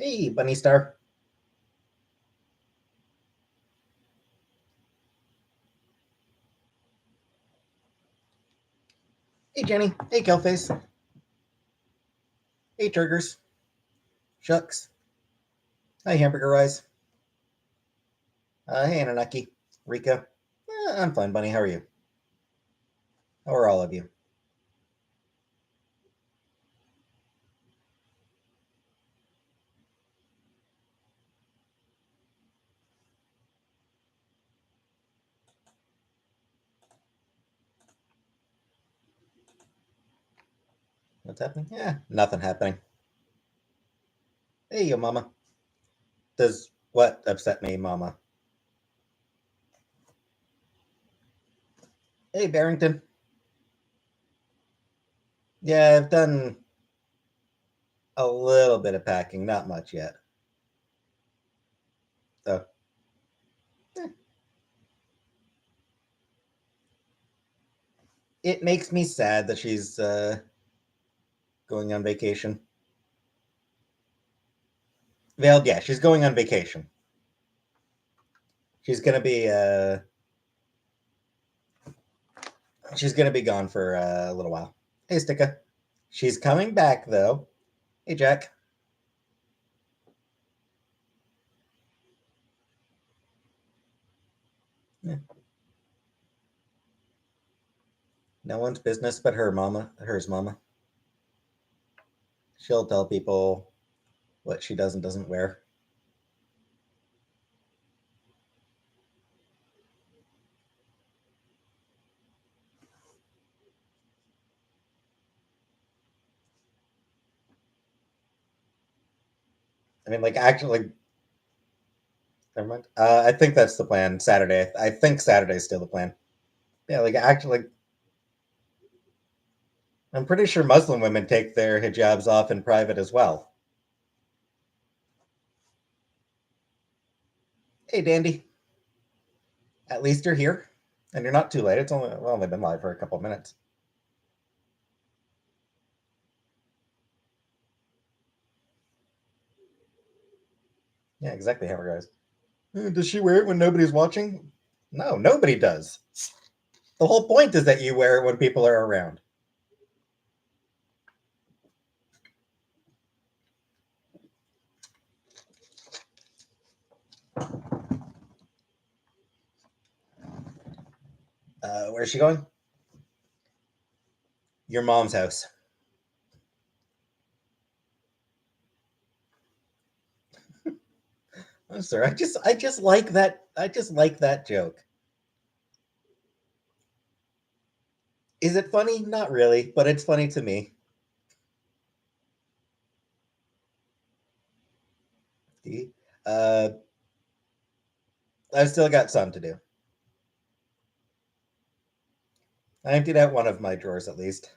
Hey, Bunny Star. Hey, Jenny. Hey, Killface. Hey, Turgers. Shucks. Hi, Hamburger Eyes. Hey, Anunnaki. Rika. I'm fine, Bunny. How are you? How are all of you? What's happening? Yeah, nothing happening. Hey, yo, Mama. Does what upset me, Mama? Hey, Barrington. Yeah, I've done a little bit of packing, not much yet. So, eh, it makes me sad that she's going on vacation. Well, yeah, she's going on vacation. She's gonna be gone for a little while. Hey, Sticka. She's coming back though. Hey, Jack. Yeah. No one's business but hers, Mama. She'll tell people what she does and doesn't wear. I mean, like, actually, never mind. I think that's the plan. Saturday. I think Saturday's still the plan. Yeah, like, actually, I'm pretty sure Muslim women take their hijabs off in private as well. Hey, Dandy. At least you're here, and you're not too late. It's only been live for a couple of minutes. Yeah, exactly how it goes. Does she wear it when nobody's watching? No, nobody does. The whole point is that you wear it when people are around. Where's she going? Your mom's house. I'm sorry. I just like that. I just like that joke. Is it funny? Not really, but it's funny to me. See? Uh, I've still got some to do. I emptied out one of my drawers at least.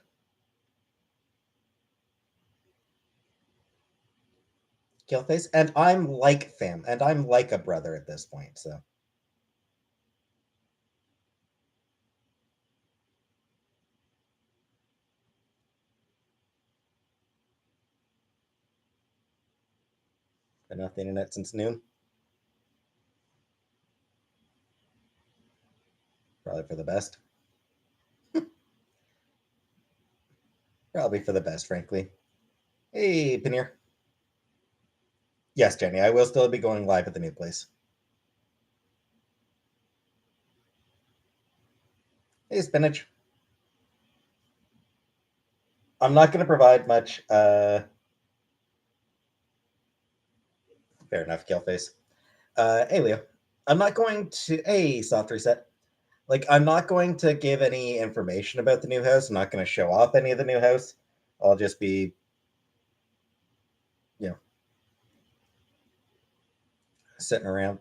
Killface, and I'm like a brother at this point. So been off the internet since noon. Probably for the best. Probably for the best, frankly. Hey, Paneer. Yes, Jenny, I will still be going live at the new place. Hey, Spinach. I'm not going to provide much. Fair enough, Killface. Hey, Leo. I'm not going to. Hey, soft reset. Like, I'm not going to give any information about the new house. I'm not going to show off any of the new house. I'll just be, you know, sitting around.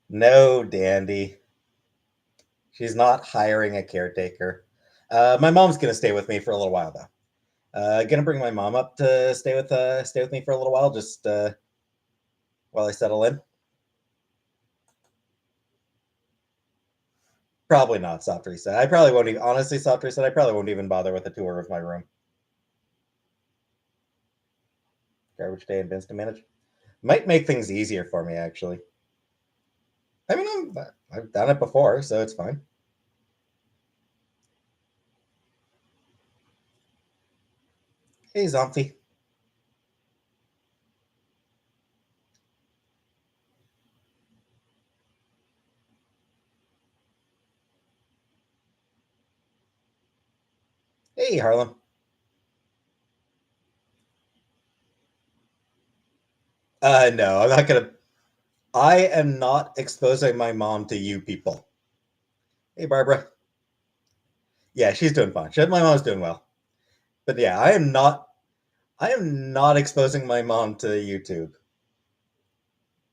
No, Dandy. She's not hiring a caretaker. My mom's going to stay with me for a little while, though. Gonna bring my mom up to stay with me for a little while, just while I settle in. Probably not soft reset. I probably won't even honestly soft reset. I probably won't even bother with a tour of my room. Garbage day and bins to manage. Might make things easier for me, actually. I mean, I've done it before, so it's fine. Hey, Zombie. Hey, Harlem. No, I'm not gonna. I am not exposing my mom to you people. Hey, Barbara. Yeah, she's doing fine. My mom's doing well. But yeah, I am not. I am not exposing my mom to YouTube.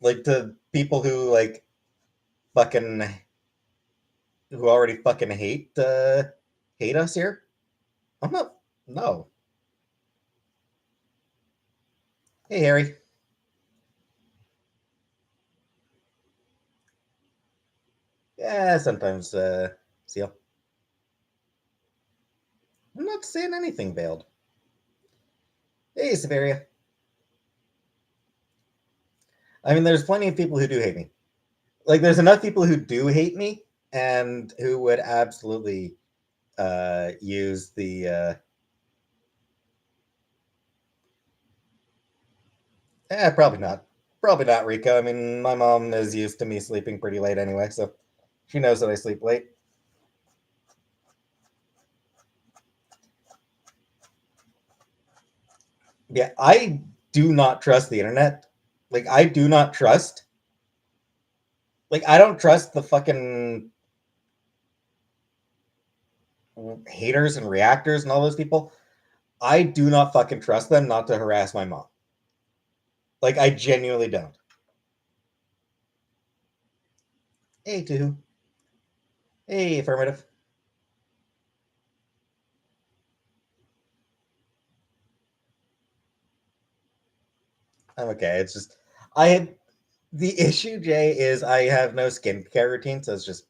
Like to people who like fucking who already fucking hate us here. I'm not. No. Hey, Harry. Yeah, sometimes. Seal. I'm not saying anything veiled. Hey, Severia. I mean, there's plenty of people who do hate me. Like, there's enough people who do hate me and who would absolutely use the. Probably not. Probably not, Rico. I mean, my mom is used to me sleeping pretty late anyway, so she knows that I sleep late. Yeah, I do not trust the internet. Like, I do not trust. Like, I don't trust the fucking haters and reactors and all those people. I do not fucking trust them not to harass my mom. Like, I genuinely don't. Hey, Tuhu. Hey, affirmative. I'm okay. It's just I had the issue, Jay, is I have no skincare routine, so it's just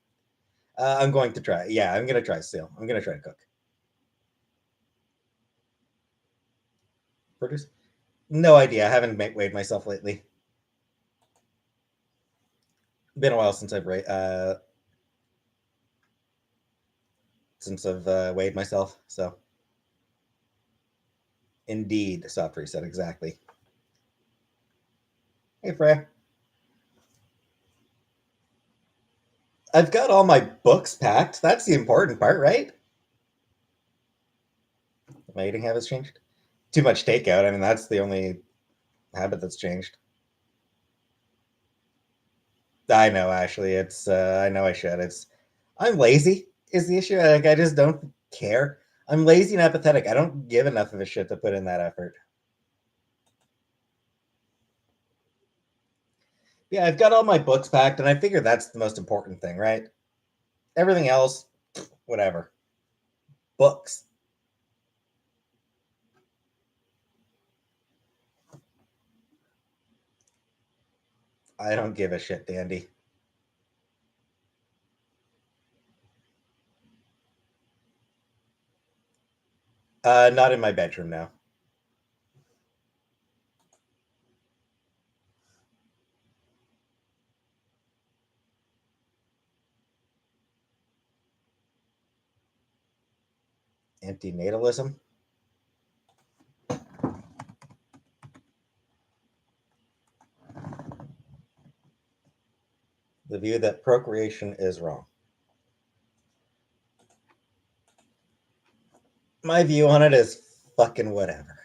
I'm going to try. Yeah, I'm gonna try still. I'm gonna try to cook. Produce? No idea. I haven't weighed myself lately. Been a while since I've weighed myself. So indeed, soft reset exactly. Hey, Freya. I've got all my books packed. That's the important part, right? My eating habits changed. Too much takeout. I mean, that's the only habit that's changed. I know, Ashley. It's I know I should. It's I'm lazy is the issue. Like I just don't care. I'm lazy and apathetic. I don't give enough of a shit to put in that effort. Yeah, I've got all my books packed, and I figure that's the most important thing, right? Everything else, whatever. Books. I don't give a shit, Dandy. Not in my bedroom now. Antinatalism. The view that procreation is wrong. My view on it is fucking whatever.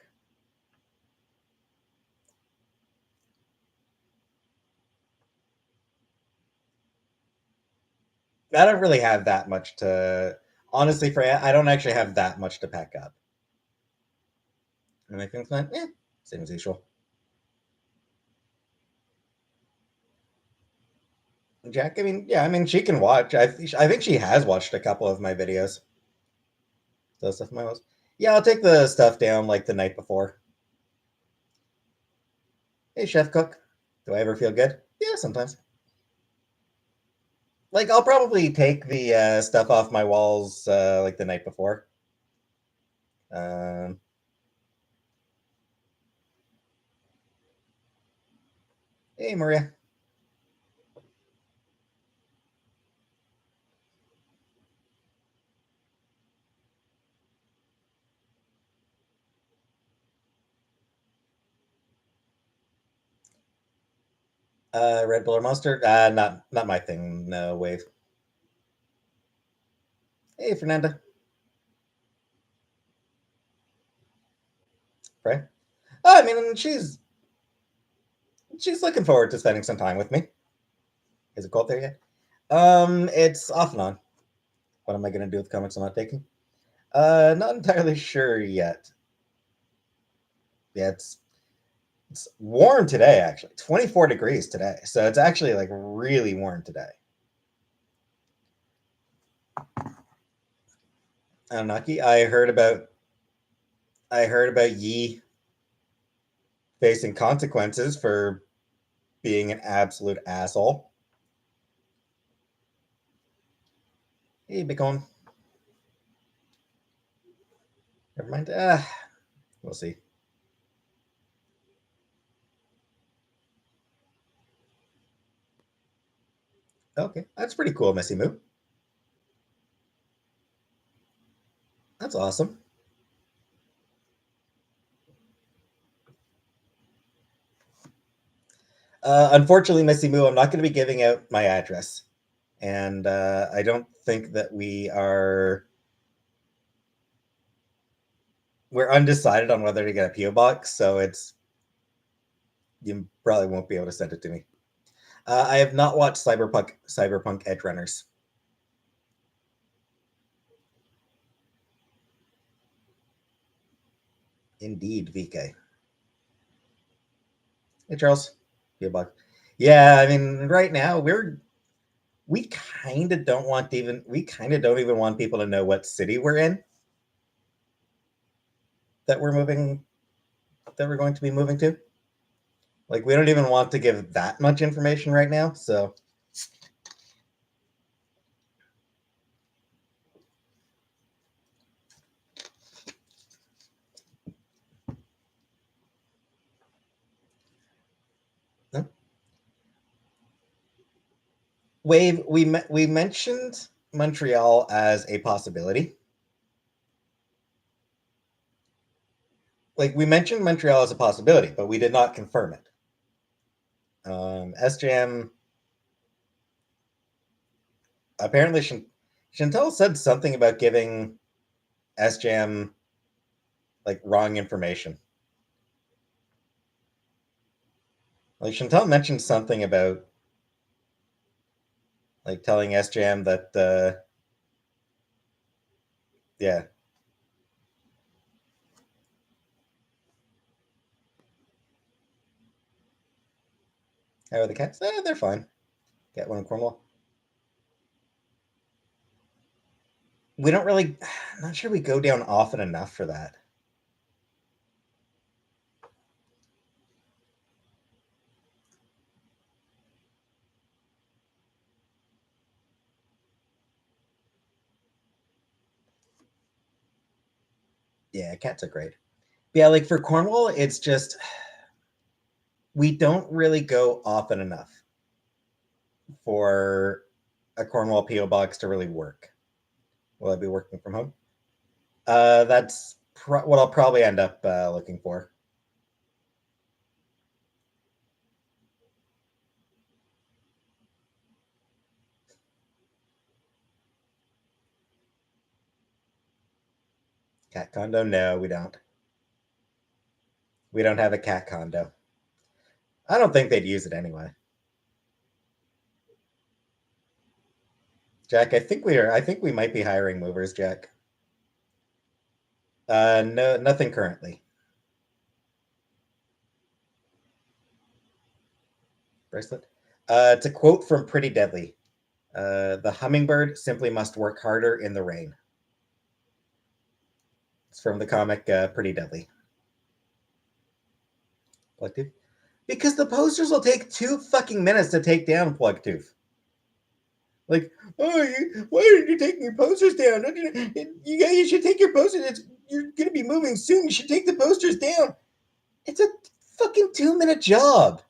I don't really have that much to. Honestly, Freya, I don't actually have that much to pack up. And I think that, same as usual. Jack, I mean, yeah, I mean, she can watch. I think she has watched a couple of my videos. Those stuff, my most. Yeah, I'll take the stuff down like the night before. Hey, chef cook, do I ever feel good? Yeah, sometimes. Like, I'll probably take the stuff off my walls like the night before. Um, Hey, Maria. Red Bull or Monster? Not my thing. No, Wave. Hey, Fernanda. Right? Oh, I mean, she's looking forward to spending some time with me. Is it cold there yet? It's off and on. What am I gonna do with comics I'm not taking? Not entirely sure yet. Yeah, it's warm today actually. 24 degrees today. So it's actually like really warm today. Anunnaki, I heard about Yi facing consequences for being an absolute asshole. Hey, Bitcoin. Never mind. We'll see. Okay, that's pretty cool, Missy Moo. That's awesome. Unfortunately, Missy Moo, I'm not going to be giving out my address, and I don't think that we're undecided on whether to get a PO box. So it's you probably won't be able to send it to me. I have not watched Cyberpunk Edge Runners. Indeed, VK. Hey, Charles. PO box. Yeah, I mean, right now we kind of don't even want people to know what city we're in that we're moving that we're going to be moving to. Like we don't even want to give that much information right now. So Wave, we mentioned Montreal as a possibility. Like we mentioned Montreal as a possibility, but we did not confirm it. SJM apparently Chantel said something about giving SJM like wrong information. Like Chantel mentioned something about like telling SJM that yeah. How are the cats? They're fine. Get one in Cornwall. We don't really. I'm not sure we go down often enough for that. Yeah, cats are great. Yeah, like for Cornwall, it's just we don't really go often enough for a Cornwall PO box to really work. Will I be working from home? That's what I'll probably end up looking for. Cat condo? No, we don't. We don't have a cat condo. I don't think they'd use it anyway. Jack, I think we are. I think we might be hiring movers, Jack. No, nothing currently. Bracelet. It's a quote from Pretty Deadly. The hummingbird simply must work harder in the rain. It's from the comic Pretty Deadly. Plugtooth. Because the posters will take 2 fucking minutes to take down Plugtooth. Like, oh, why did you take your posters down? You guys you should take your posters. You're gonna be moving soon. You should take the posters down. It's a fucking 2 minute job.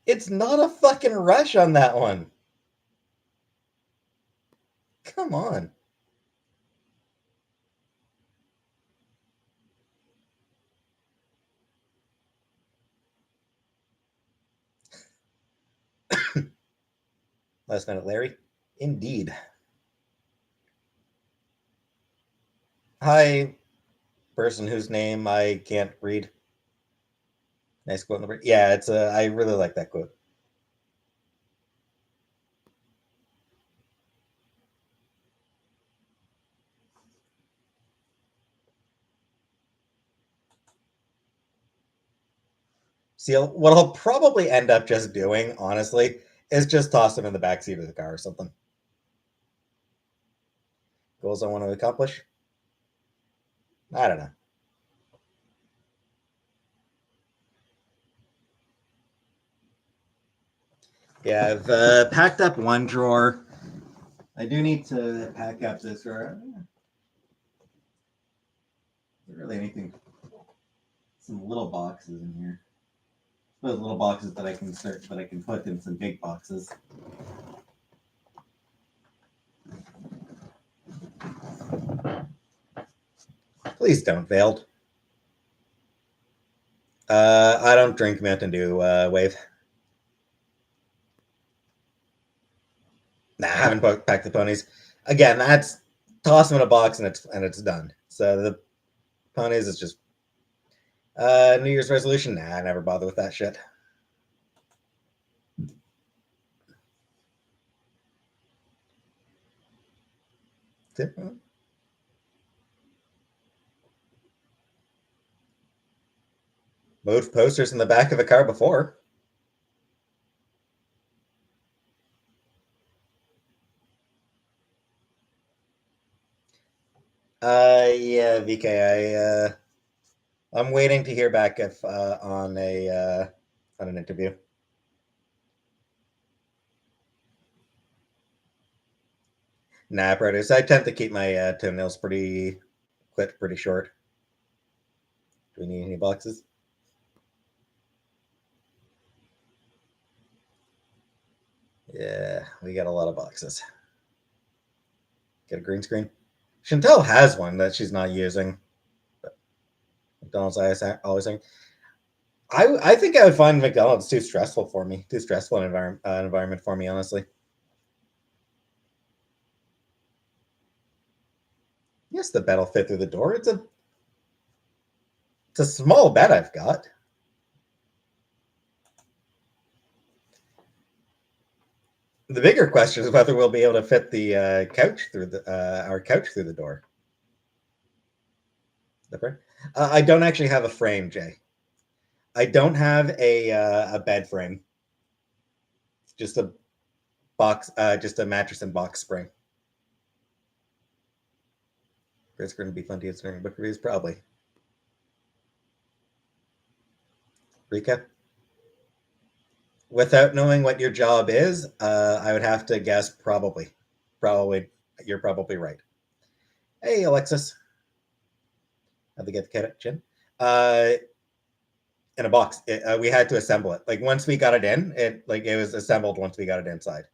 It's not a fucking rush on that one. Come on. Last minute, Larry. Indeed. Hi, person whose name I can't read. Nice quote. Yeah, it's I really like that quote. See, what I'll probably end up just doing, honestly, is just toss him in the backseat of the car or something. Goals I want to accomplish? I don't know. Yeah, I've packed up one drawer. I do need to pack up this drawer. Is there really anything? Some little boxes in here. Those little boxes that I can put in some big boxes. Please don't, Veiled. I don't drink Mountain Dew, Wave. Nah, I haven't packed the ponies. Again, that's toss them in a box and it's done. So the ponies is just New Year's resolution. Nah, I never bother with that shit. Moved posters in the back of the car before. Yeah, VK. I'm waiting to hear back if on an interview. Nah, produce. I tend to keep my toenails clipped pretty short. Do we need any boxes? Yeah, we got a lot of boxes. Get a green screen. Chantel has one that she's not using. McDonald's always saying. I think I would find McDonald's too stressful for me. Too stressful an environment for me, honestly. Yes, the bed will fit through the door. It's a small bed I've got. The bigger question is whether we'll be able to fit the couch through our couch through the door. I don't actually have a frame, Jay. I don't have a bed frame. Just a box, just a mattress and box spring. There's going to be plenty of during book reviews, probably. Rika, without knowing what your job is, I would have to guess probably. Probably, you're probably right. Hey, Alexis. How'd they get the kitchen? In a box. We had to assemble it. Like once we got it in, it was assembled once we got it inside.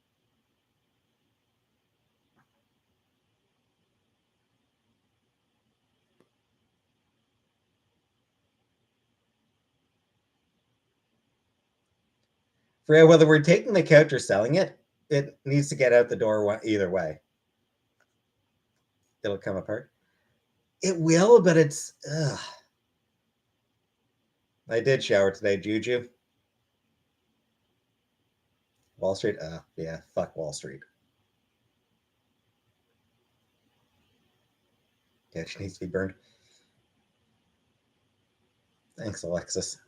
For whether we're taking the couch or selling it, it needs to get out the door either way. It'll come apart. It will, but it's. Ugh. I did shower today, Juju. Wall Street. Yeah, fuck Wall Street. Yeah, she needs to be burned. Thanks, Alexis.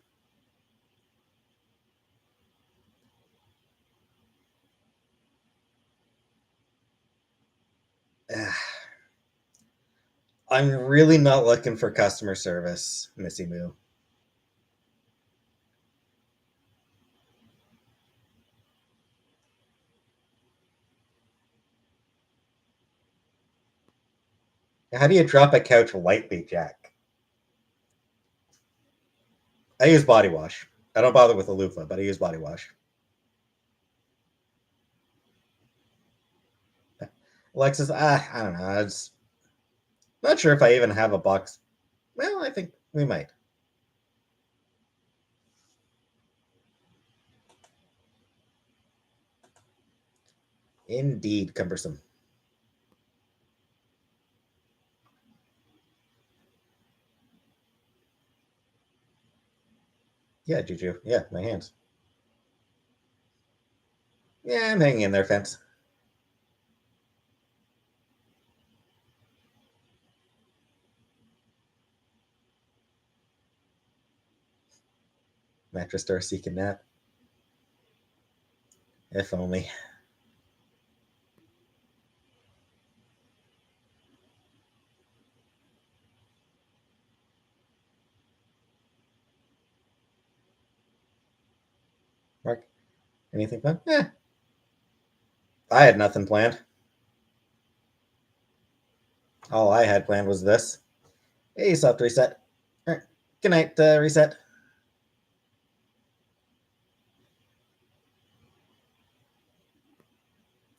I'm really not looking for customer service, Missy Moo. How do you drop a couch lightly, Jack? I use body wash. I don't bother with a loofah, but I use body wash. Alexis, I don't know. I'm not sure if I even have a box. Well, I think we might. Indeed, cumbersome. Yeah, Juju. Yeah, my hands. Yeah, I'm hanging in there, fence. Mattress store seeking nap. If only. Mark, anything fun? Yeah, I had nothing planned. All I had planned was this. Hey, soft reset. All right. Good night, reset.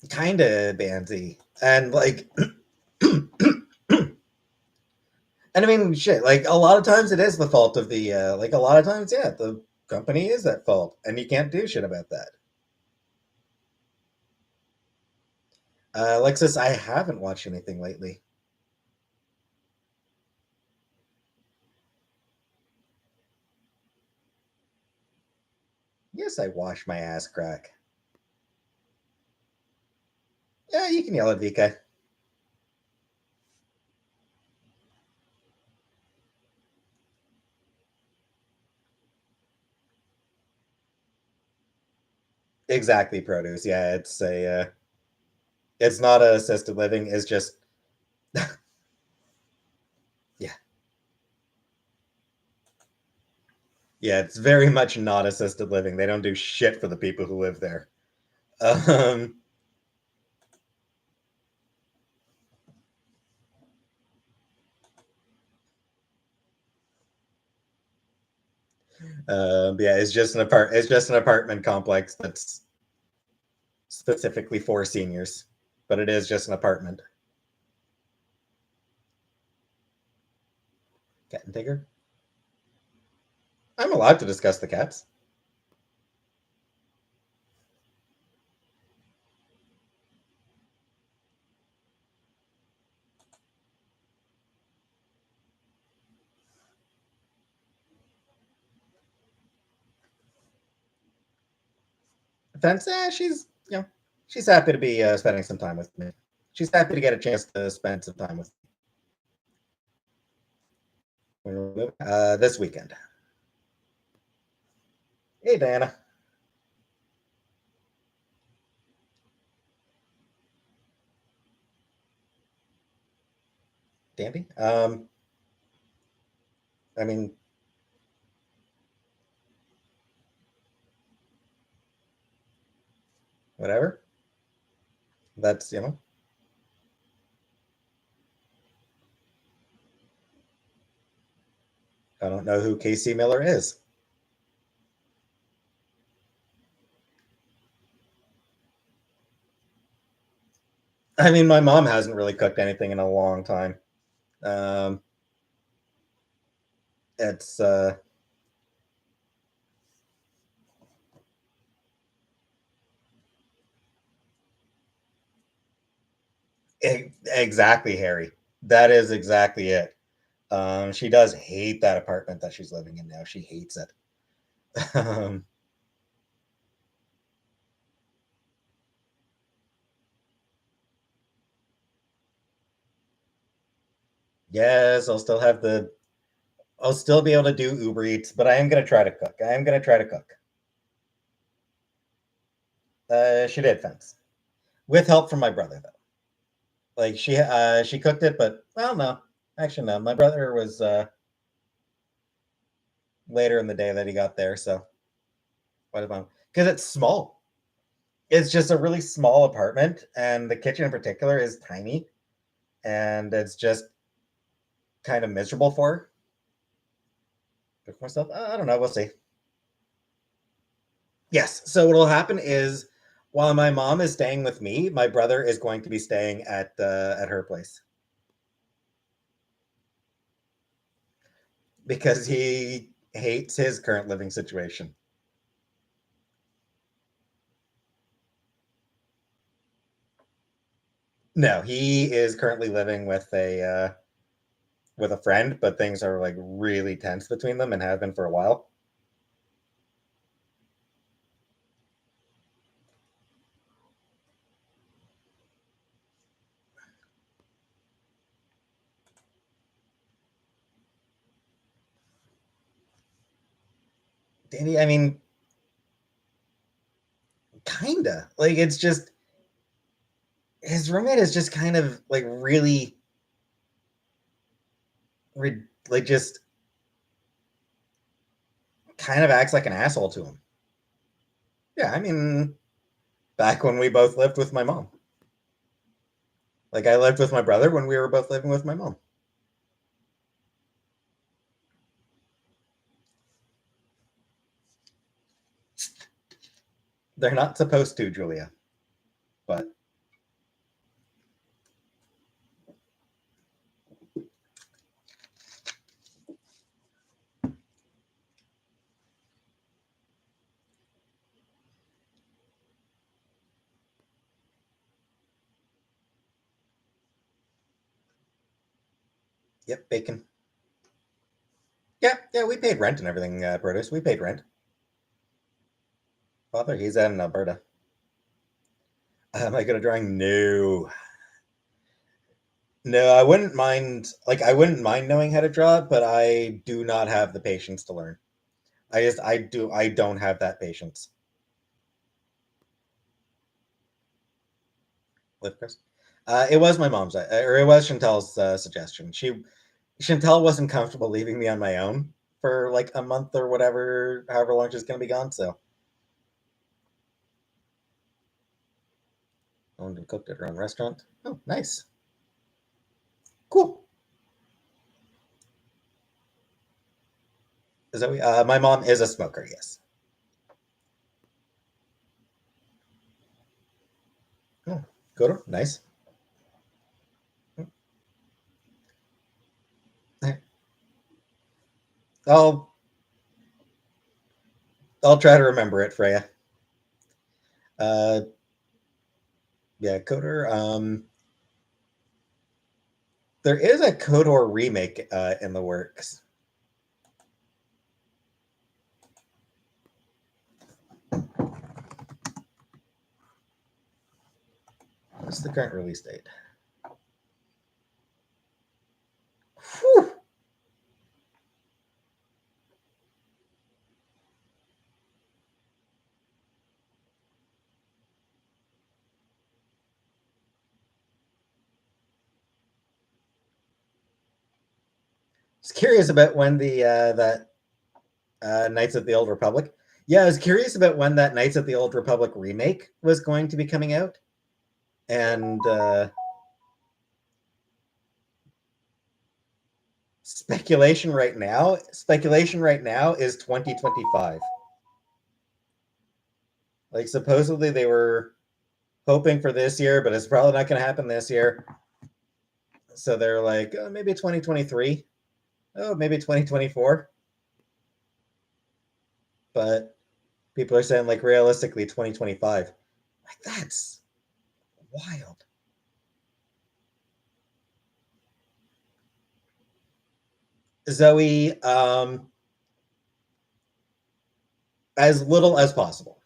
Kind of bandsy. And like, and I mean, shit, like a lot of times it is the fault of the, like a lot of times, yeah, the company is at fault and you can't do shit about that. Alexis, I haven't watched anything lately. Yes, I wash my ass crack. Yeah, you can yell at VK. Exactly, produce. Yeah, it's not a assisted living. It's just, yeah, yeah. It's very much not assisted living. They don't do shit for the people who live there. Um, yeah, It's just an apartment complex that's specifically for seniors, but it is just an apartment. Cat and Tigger. I'm allowed to discuss the cats. Fence. She's happy to be spending some time with me. She's happy to get a chance to spend some time with me. This weekend. Hey, Diana. Dandy. I mean, whatever. That's I don't know who Casey Miller is. I mean, my mom hasn't really cooked anything in a long time. Um, it's exactly, Harry. That is exactly it. She does hate that apartment that she's living in now. She hates it. um, yes, I'll still be able to do Uber Eats, but I am gonna try to cook. I am gonna try to cook. She did fence with help from my brother though. Like she cooked it, but well, no, actually no. My brother was later in the day that he got there, so what about because it's small. It's just a really small apartment, and the kitchen in particular is tiny, and it's just kind of miserable for her. Cook myself. I don't know. We'll see. Yes. So what'll happen is While my mom is staying with me, my brother is going to be staying at her place because he hates his current living situation. No, he is currently living with a friend, but things are like really tense between them and have been for a while. Danny, I mean, kinda. Like it's just his roommate is just kind of like really like just kind of acts like an asshole to him. Yeah, I mean, back when we both lived with my mom. Like I lived with my brother when we were both living with my mom. They're not supposed to, Julia. But yep, bacon. Yeah, yeah, we paid rent and everything, produce. We paid rent. Father, he's out in Alberta. Am I good at drawing? No. No, I wouldn't mind. Like, I wouldn't mind knowing how to draw, but I do not have the patience to learn. I don't have that patience. Lift Chris. It was my mom's, or it was Chantel's suggestion. Chantel wasn't comfortable leaving me on my own for like a month or whatever, however long she's gonna be gone. So owned and cooked at her own restaurant. Oh, nice, cool. Zoe, my mom is a smoker. Yes. Oh, good. Nice. I'll I'll try to remember it, Freya. Uh, yeah, Coder. There is a Kodor remake in the works. What's the current release date? Whew. I was curious about when the that Knights of the Old Republic. Yeah, I was curious about when that Knights of the Old Republic remake was going to be coming out, and speculation right now is 2025. Like supposedly they were hoping for this year, but it's probably not going to happen this year. So they're like, oh, maybe 2023. Oh, maybe 2024. But people are saying like realistically 2025. Like that's wild. Zoe, as little as possible,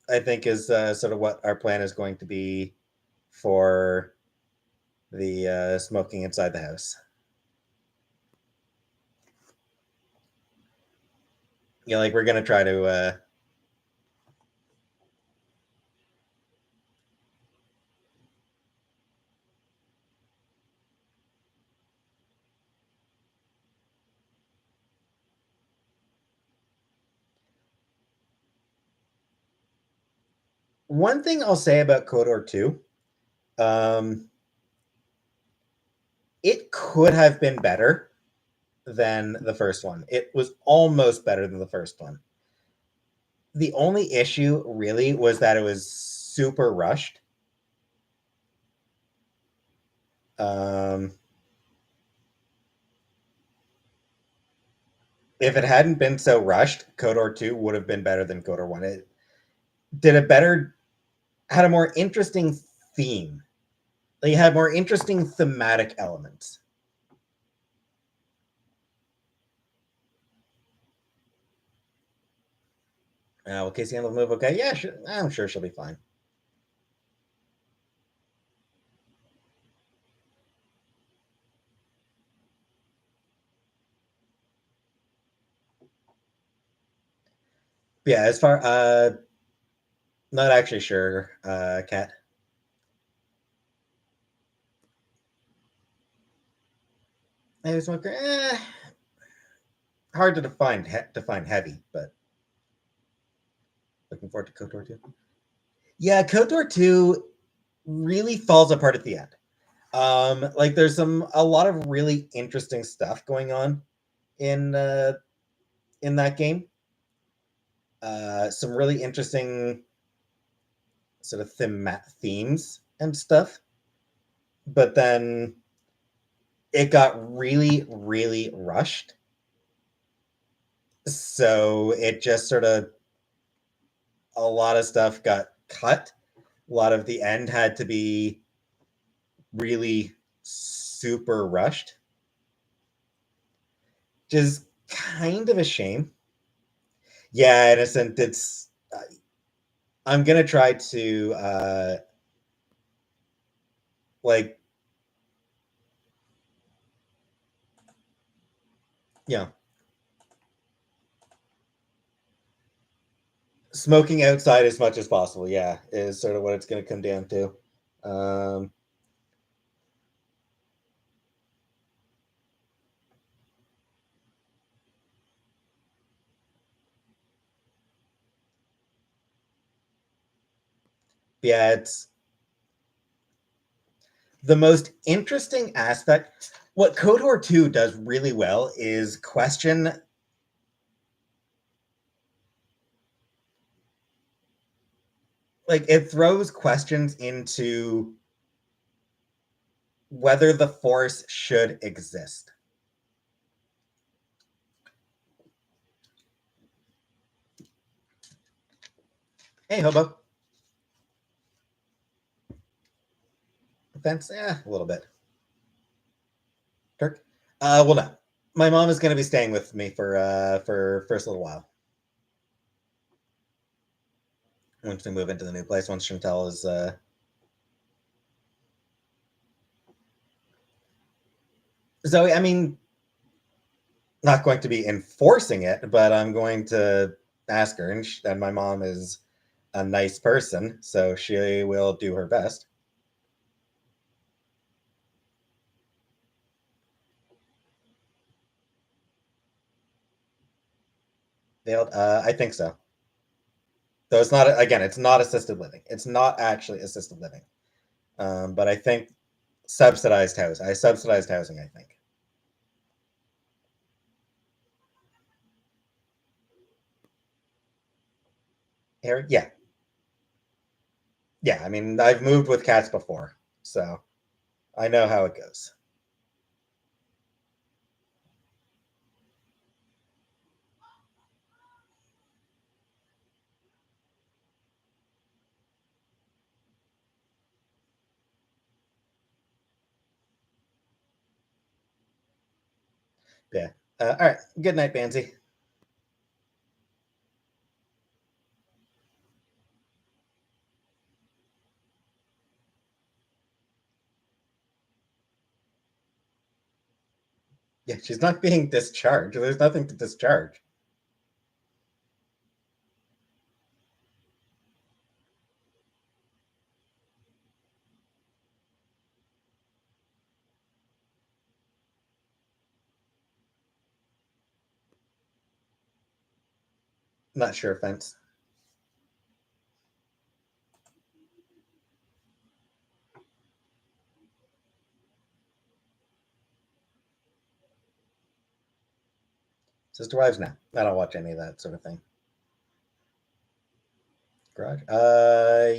I think is sort of what our plan is going to be for the smoking inside the house. You know, like we're gonna try to. One thing I'll say about Kodor 2, um, it could have been better than the first one. It was almost better than the first one. The only issue really was that it was super rushed. Um, if it hadn't been so rushed, KOTOR 2 would have been better than KOTOR 1. It did a better, had a more interesting theme. They had more interesting thematic elements. Will Casey handle the move okay? Yeah, sure. I'm sure she'll be fine. Yeah, as far not actually sure, Kat. Heavy smoker, hard to define heavy, but looking forward to KOTOR 2. Yeah, KOTOR 2 really falls apart at the end. Like there's a lot of really interesting stuff going on in in that game. Some really interesting sort of themes and stuff. But then it got really, really rushed. So it just sort of, a lot of stuff got cut. A lot of the end had to be really super rushed, which is kind of a shame. Yeah, Innocent, it's. I'm gonna try to like, you know, smoking outside as much as possible. Yeah, is sort of what it's gonna come down to. Um, yeah, it's the most interesting aspect. What KOTOR 2 does really well is question, like, it throws questions into whether the Force should exist. Hey, Hobo. Offense? Yeah, a little bit. Kirk? Well, no. My mom is going to be staying with me for first little while. Once we move into the new place, once Chantel is Zoe, I mean, not going to be enforcing it, but I'm going to ask her, and my mom is a nice person, so she will do her best. Veiled, I think so. Though it's not, again, it's not assisted living. It's not actually assisted living. But I think subsidized housing. I subsidized housing, I think. Eric, yeah, yeah. I mean, I've moved with cats before, so I know how it goes. Yeah. All right. Good night, Bansy. Yeah, she's not being discharged. There's nothing to discharge. Not sure offense. Sister wives, no. I don't watch any of that sort of thing. Garage.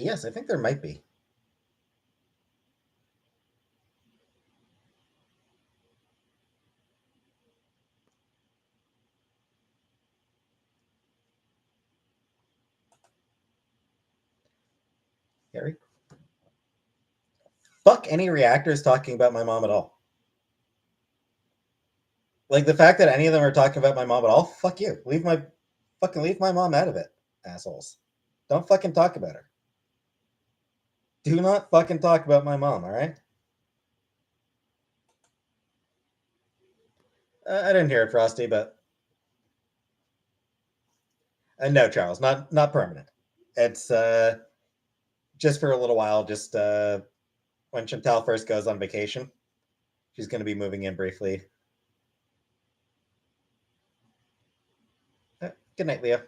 Yes, I think there might be. Harry? Fuck any reactors talking about my mom at all. Like the fact that any of them are talking about my mom at all, fuck you. Leave my mom out of it, assholes. Don't fucking talk about her. Do not fucking talk about my mom, all right? I didn't hear it, Frosty, but no, Charles, not permanent. It's just for a little while. Just when Chantal first goes on vacation, she's going to be moving in briefly. Good night, Leah.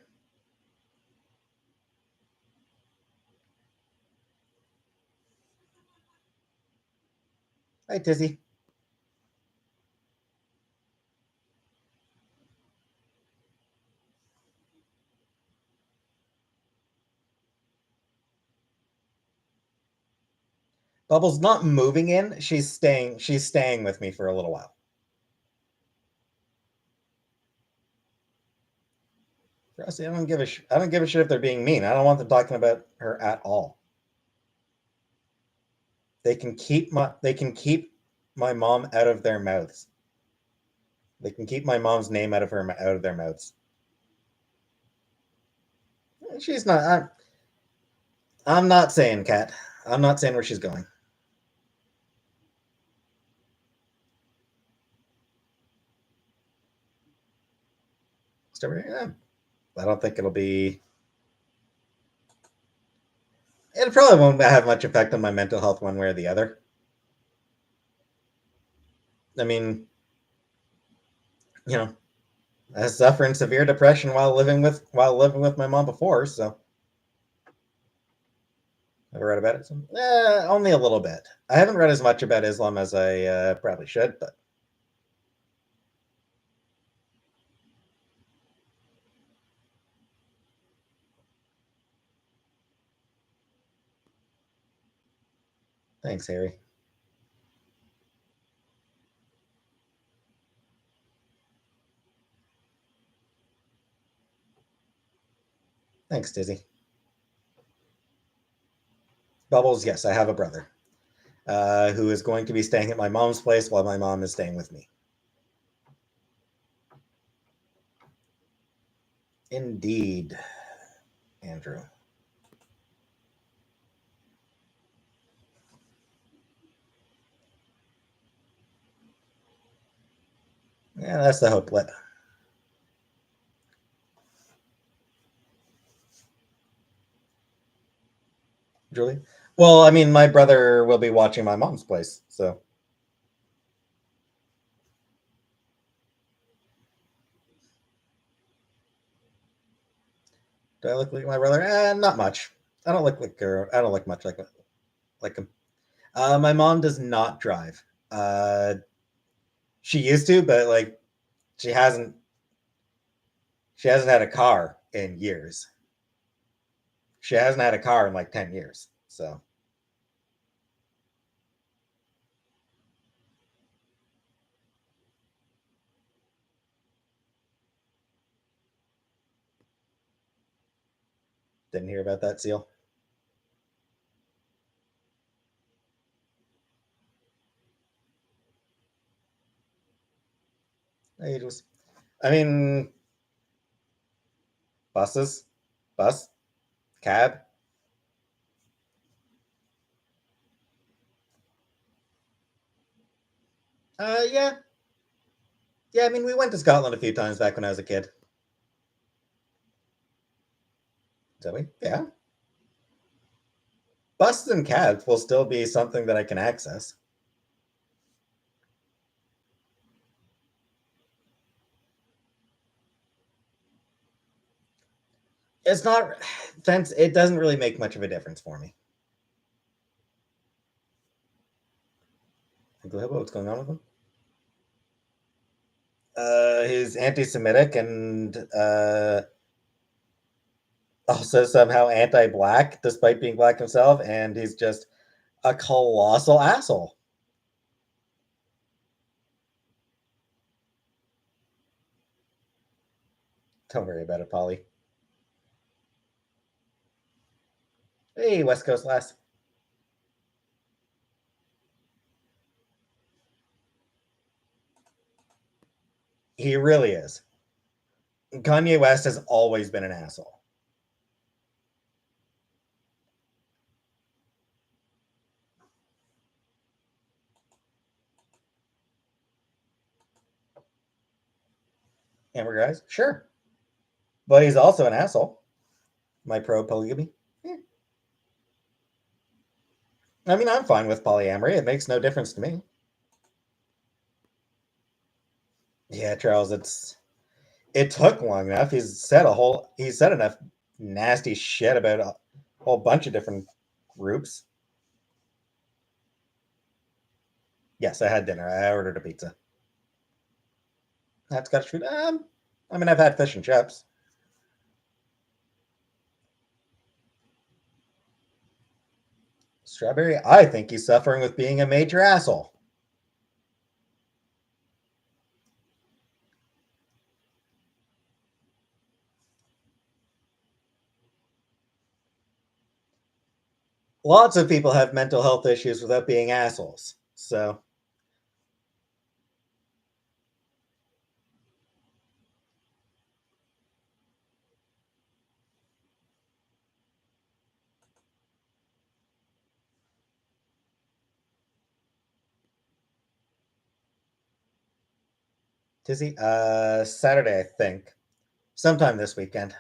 Hi, Tizzy. Bubbles not moving in. She's staying. She's staying with me for a little while. Frosty, I don't give a shit if they're being mean. I don't want them talking about her at all. They can keep my mom out of their mouths. They can keep my mom's name out of their mouths. She's not. I'm not saying, Kat. I'm not saying where she's going. Yeah, I don't think it'll be. It probably won't have much effect on my mental health one way or the other. I mean, you know, I suffered severe depression while living with my mom before, so I've read about it. So, only a little bit. I haven't read as much about Islam as I probably should, but thanks, Harry. Thanks, Dizzy. Bubbles, yes, I have a brother who is going to be staying at my mom's place while my mom is staying with me. Indeed, Andrew. Yeah, that's the hope lip. Julie? Well, I mean, my brother will be watching my mom's place, so. Do I look like my brother? Not much. I don't look like her. I don't look much like him. My mom does not drive. She used to, but like she hasn't. She hasn't had a car in years. She hasn't had a car in like 10 years. So didn't hear about that, Seal. Ages. I mean, buses, bus, cab. Yeah, yeah. I mean, we went to Scotland a few times back when I was a kid. Did we? Yeah. Buses and cabs will still be something that I can access. It's not fence. It doesn't really make much of a difference for me. What's going on with him? He's anti-Semitic and also somehow anti-black despite being black himself, and he's just a colossal asshole. Don't worry about it, Polly. Hey, West Coast lass. He really is. Kanye West has always been an asshole. Hamburger guys, sure, but he's also an asshole. My pro polygamy. Yeah. I mean, I'm fine with polyamory. It makes no difference to me. Yeah, Charles, it took long enough. He's said enough nasty shit about a whole bunch of different groups. Yes, I had dinner. I ordered a pizza. That's got food. I mean, I've had fish and chips. Strawberry, I think he's suffering with being a major asshole. Lots of people have mental health issues without being assholes. So, Tizzy, Saturday, I think. Sometime this weekend.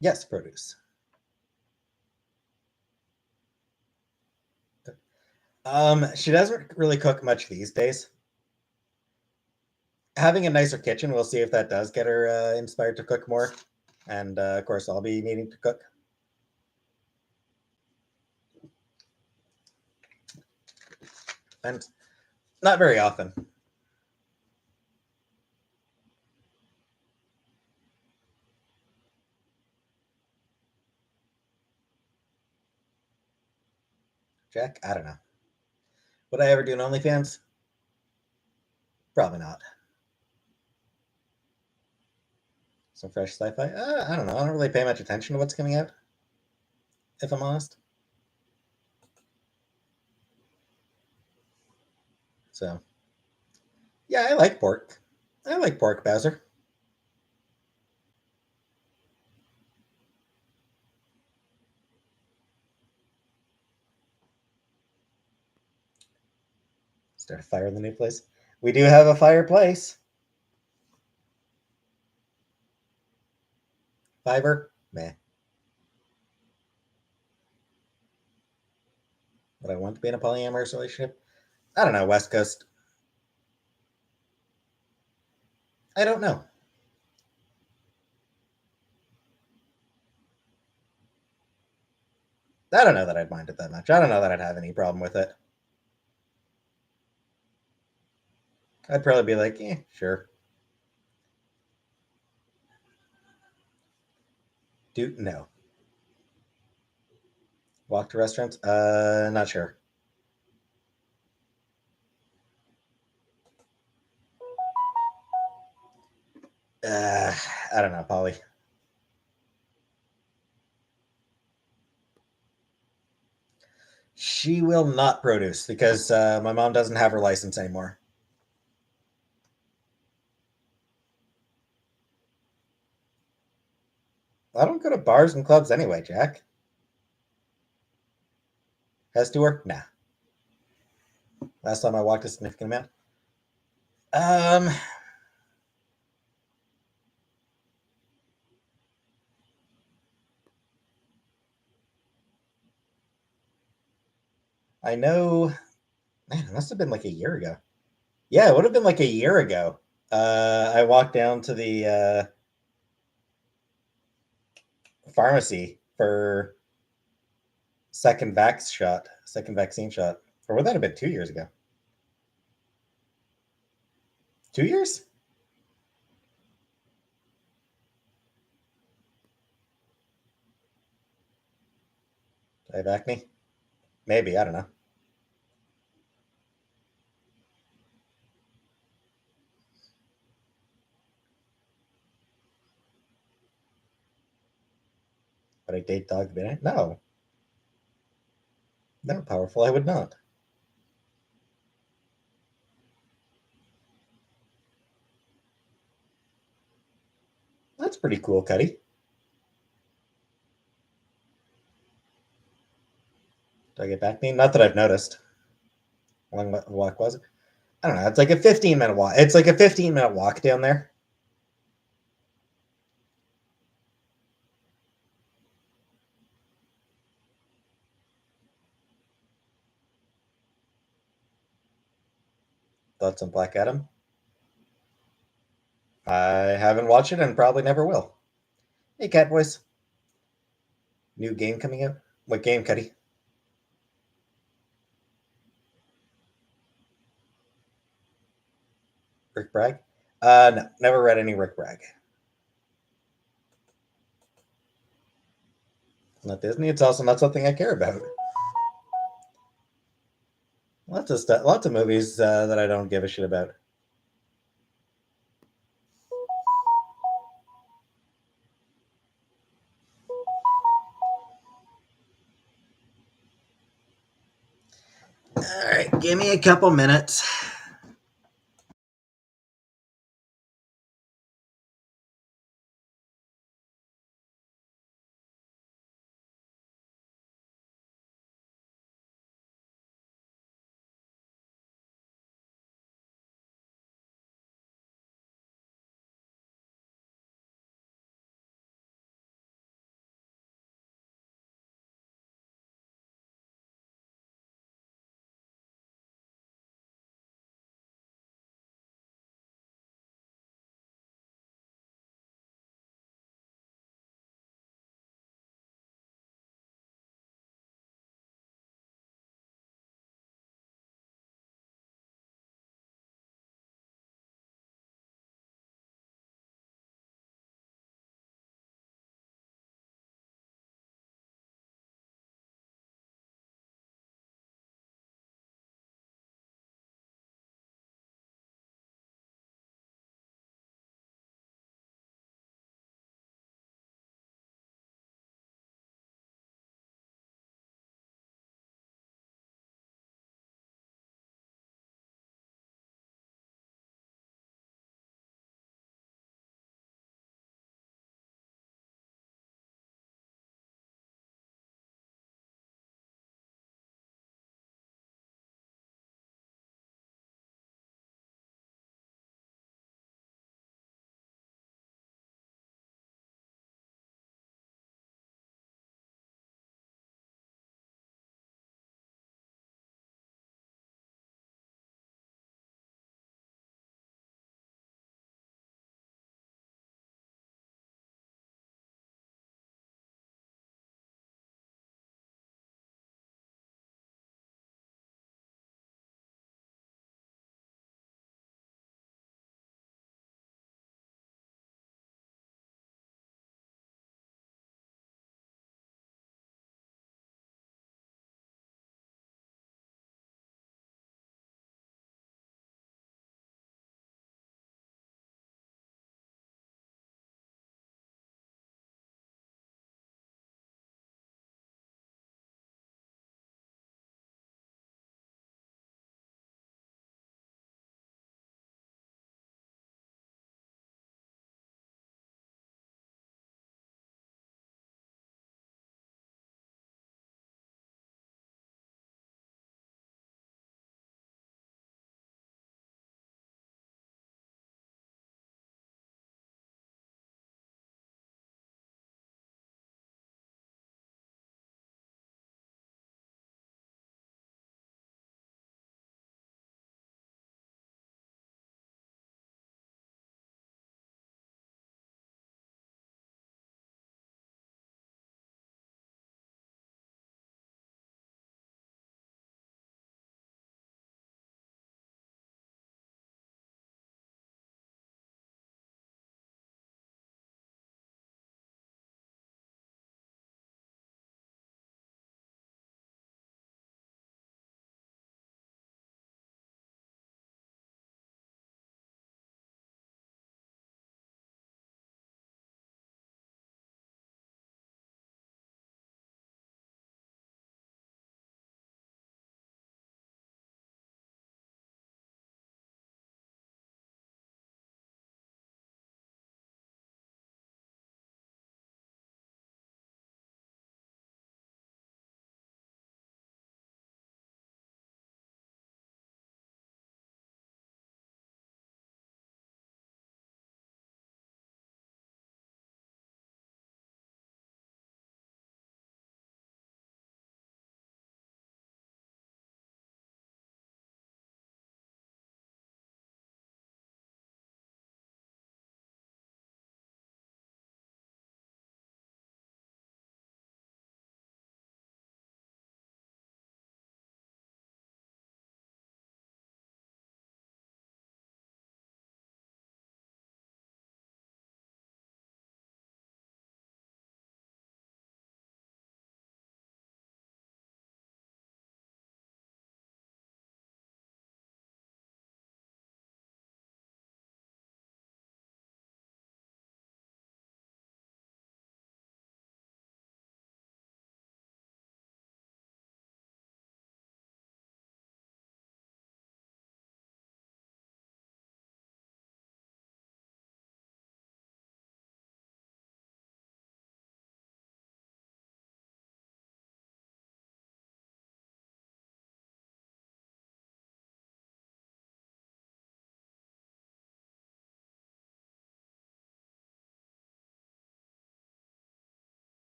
Yes, produce. She doesn't really cook much these days. Having a nicer kitchen, we'll see if that does get her inspired to cook more. And of course, I'll be needing to cook. And not very often. Jack, I don't know. Would I ever do an OnlyFans? Probably not. Some fresh sci-fi? I don't know. I don't really pay much attention to what's coming out, if I'm honest. So, yeah, I like pork. I like pork, Bowser. Start a fire in the new place. We do have a fireplace. Fiber? Meh. Would I want to be in a polyamorous relationship? I don't know, West Coast. I don't know. I don't know that I'd mind it that much. I don't know that I'd have any problem with it. I'd probably be like, sure. Do no. Walk to restaurants? Not sure. Uh, I don't know, Polly. She will not produce because my mom doesn't have her license anymore. I don't go to bars and clubs anyway, Jack. Has to work? Nah. Last time I walked a significant amount. Um, I know. Man, it must have been like a year ago. Yeah, it would have been like a year ago. I walked down to the pharmacy for second vaccine shot. Or would that have been 2 years ago? 2 years? Did I have acne? Maybe, I don't know. Would I date dog midnight? No. No, powerful, I would not. That's pretty cool, Cuddy. Did I get acne? Not that I've noticed. How long walk was it? I don't know. It's like a 15-minute walk. It's like a 15-minute walk down there. Thoughts on Black Adam? I haven't watched it and probably never will. Hey, Cat Boys. New game coming out? What game, Cuddy? Rick Bragg? No, never read any Rick Bragg. Not Disney. It's also not something I care about. Lots of stuff. Lots of movies that I don't give a shit about. All right, give me a couple minutes.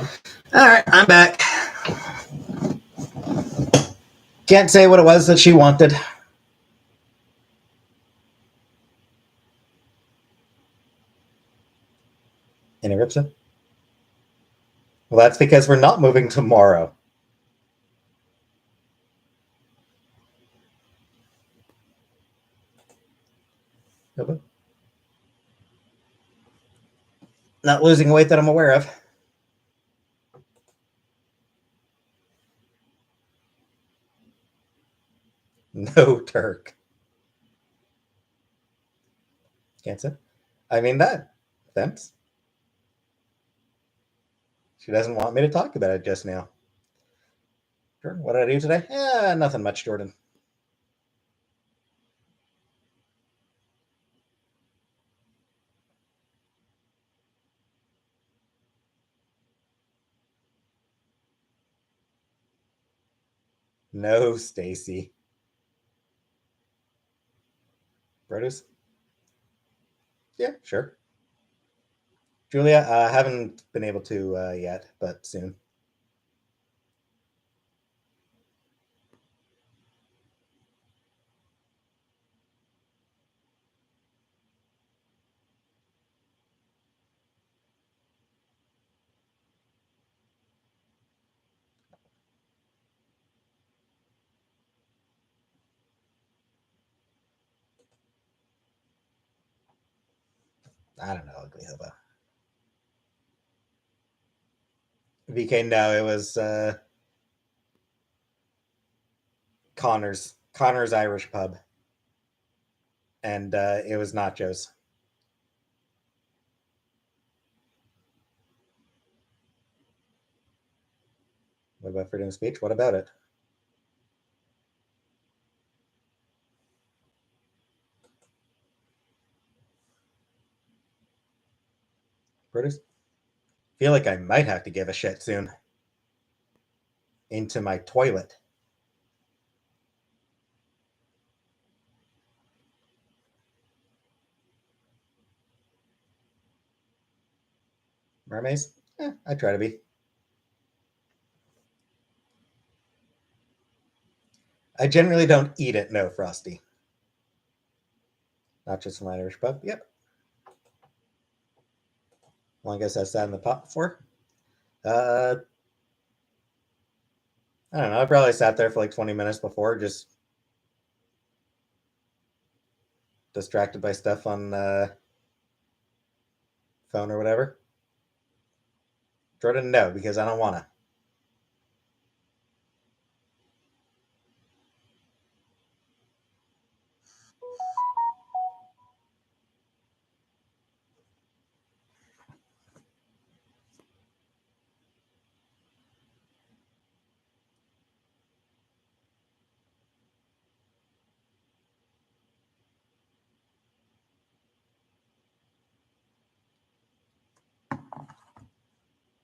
All right, I'm back. Can't say what it was that she wanted. Any Ripsa? Well, that's because we're not moving tomorrow. Not losing weight that I'm aware of. No Turk. Can't say. I mean that. Thanks. She doesn't want me to talk about it just now. Jordan, what did I do today? Nothing much, Jordan. No, Stacy. Produce? Yeah, sure. Julia, I haven't been able to yet, but soon. I don't know, Ugly Hobo. VK, no, it was Connor's Irish pub, and it was nachos. What about freedom of speech? What about it? Produce? Feel like I might have to give a shit soon. Into my toilet. Mermaids? I try to be. I generally don't eat it, no, Frosty. Not just from Irish pub. Yep. Well, I guess I sat in the pot before. Uh, I don't know. I probably sat there for like 20 minutes before, just distracted by stuff on phone or whatever. Jordan, no, because I don't want to.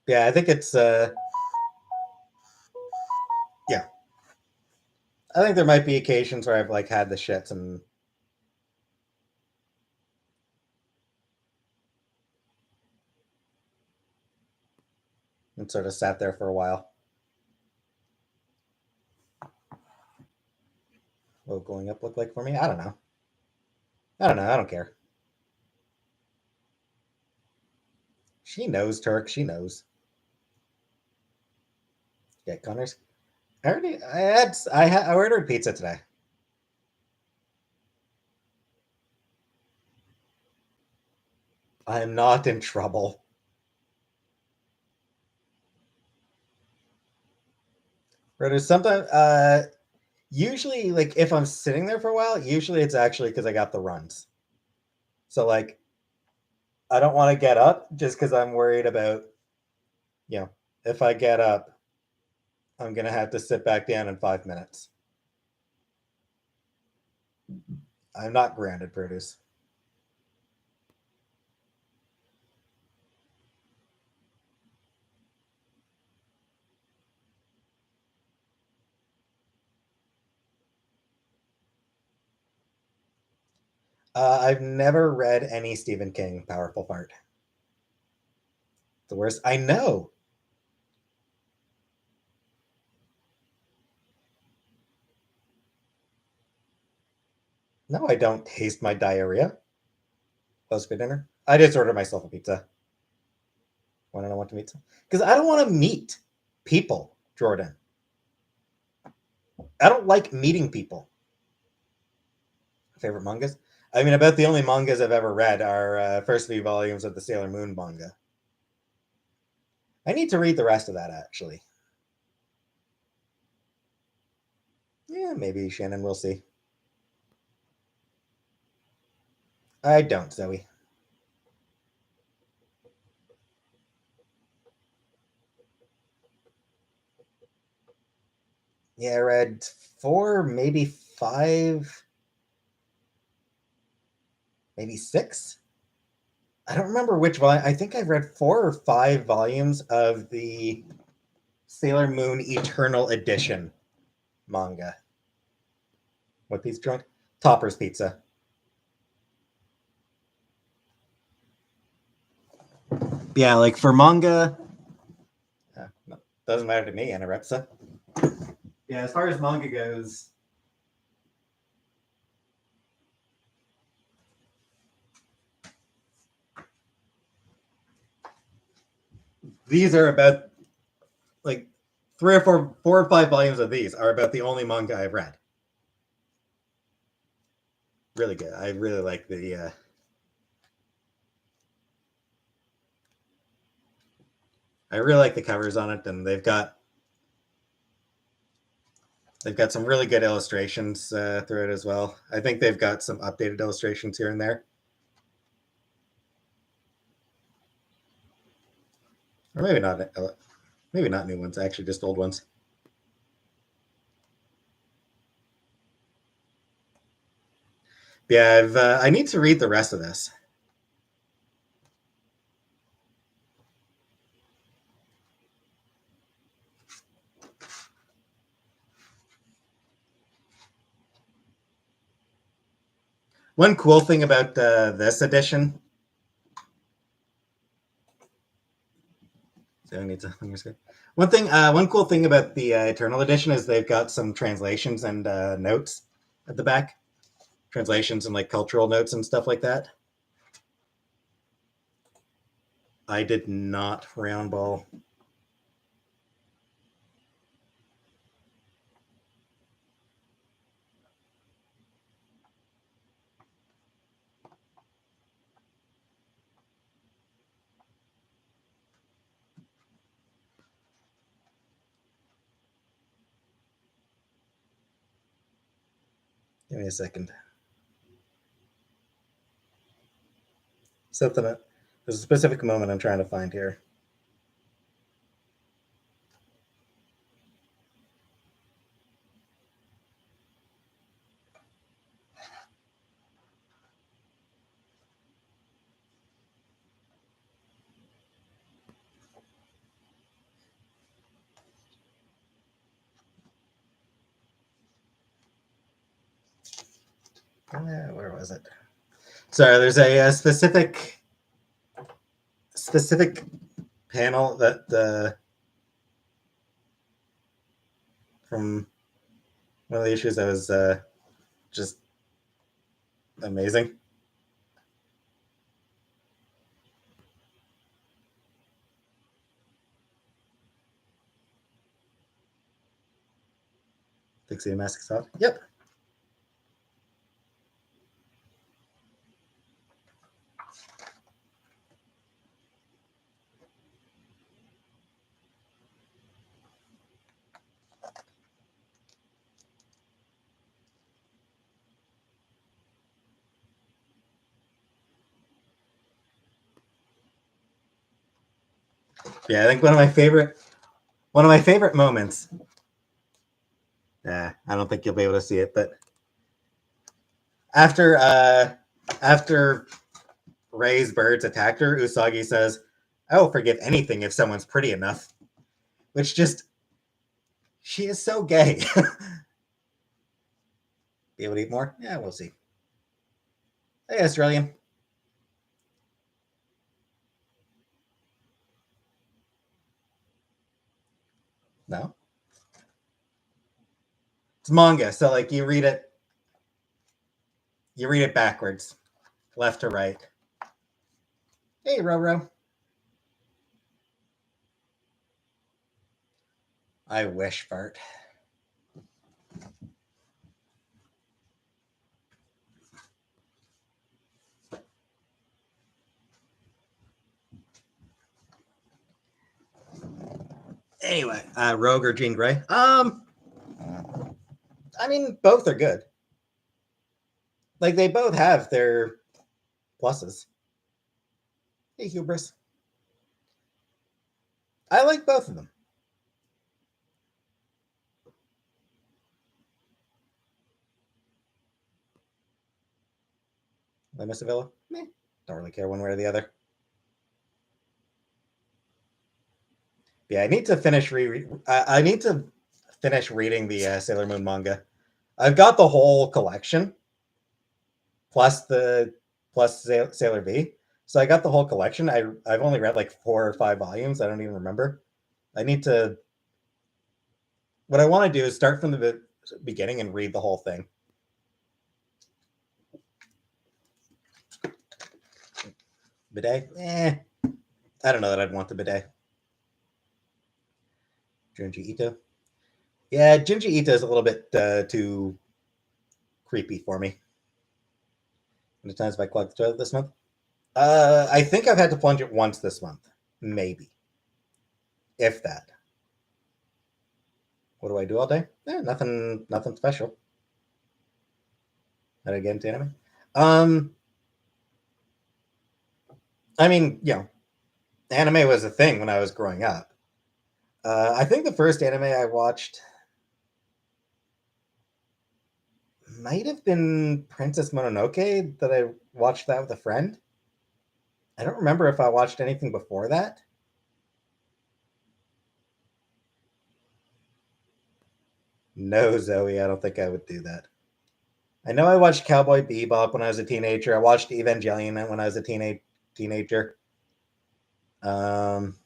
Yeah, I think it's yeah. I think there might be occasions where I've like had the shits and sort of sat there for a while. What will going up look like for me? I don't know. I don't know. I don't care. She knows, Turk. She knows. Yeah, Connors. I ordered pizza today. I am not in trouble. There's sometimes usually like if I'm sitting there for a while, usually it's actually because I got the runs. So like I don't want to get up just because I'm worried about, you know, if I get up, I'm gonna have to sit back down in 5 minutes. I'm not granted produce. I've never read any Stephen King powerful part. The worst I know. No, I don't taste my diarrhea. Post dinner. I just ordered myself a pizza. Want to know what to meet? Because I don't want to meet people, Jordan. I don't like meeting people. Favorite mangas? I mean, about the only mangas I've ever read are first few volumes of the Sailor Moon manga. I need to read the rest of that, actually. Yeah, maybe Shannon. We'll see. I don't, Zoe. Yeah, I read 4, maybe 5, maybe 6. I don't remember which volume. I think I've read 4 or 5 volumes of the Sailor Moon Eternal Edition manga. What pizza joint? Topper's Pizza. Yeah, like for manga, no, doesn't matter to me, Anorepsa. Yeah, as far as manga goes, these are about like 4 or 5 volumes of these are about the only manga I've read. Really good. I really like the. I really like the covers on it, and they've got some really good illustrations through it as well. I think they've got some updated illustrations here and there, or maybe not. Maybe not new ones. Actually, just old ones. Yeah, I need to read the rest of this. One cool thing about this edition. So I need to. One cool thing about the Eternal Edition is they've got some translations and notes at the back. Translations and like cultural notes and stuff like that. I did not round ball. Give me a second. Something. There's a specific moment I'm trying to find here. Where was it? Sorry, there's a specific panel that from one of the issues that was just amazing. Dixie Masks off. Yep. Yeah, I think one of my favorite moments. Yeah, I don't think you'll be able to see it, but after Ray's birds attacked her, Usagi says, "I will forgive anything if someone's pretty enough," which just she is so gay. Be able to eat more? Yeah, we'll see. Hey, Australian. No, it's manga, so like you read it. You read it backwards, left to right. Hey, Roro. I wish, Fart. Anyway, Rogue or Jean Grey? I mean, both are good. Like, they both have their pluses. Hey, Hubris. I like both of them. Did I miss a villa? Meh. Don't really care one way or the other. Yeah, I need to finish I need to finish reading the Sailor Moon manga. I've got the whole collection, plus Sailor V. So I got the whole collection. I've only read like 4 or 5 volumes. I don't even remember. I need to. What I want to do is start from the beginning and read the whole thing. Bidet? I don't know that I'd want the bidet. Junji Ito? Yeah, Junji Ito is a little bit too creepy for me. How many times have I clogged the toilet this month? I think I've had to plunge it once this month. Maybe. If that. What do I do all day? Nothing special. How did I get into anime? I mean, anime was a thing when I was growing up. I think the first anime I watched might have been Princess Mononoke, that I watched that with a friend. I don't remember if I watched anything before that. No, Zoe, I don't think I would do that. I know I watched Cowboy Bebop when I was a teenager. I watched Evangelion when I was a teenager. Um,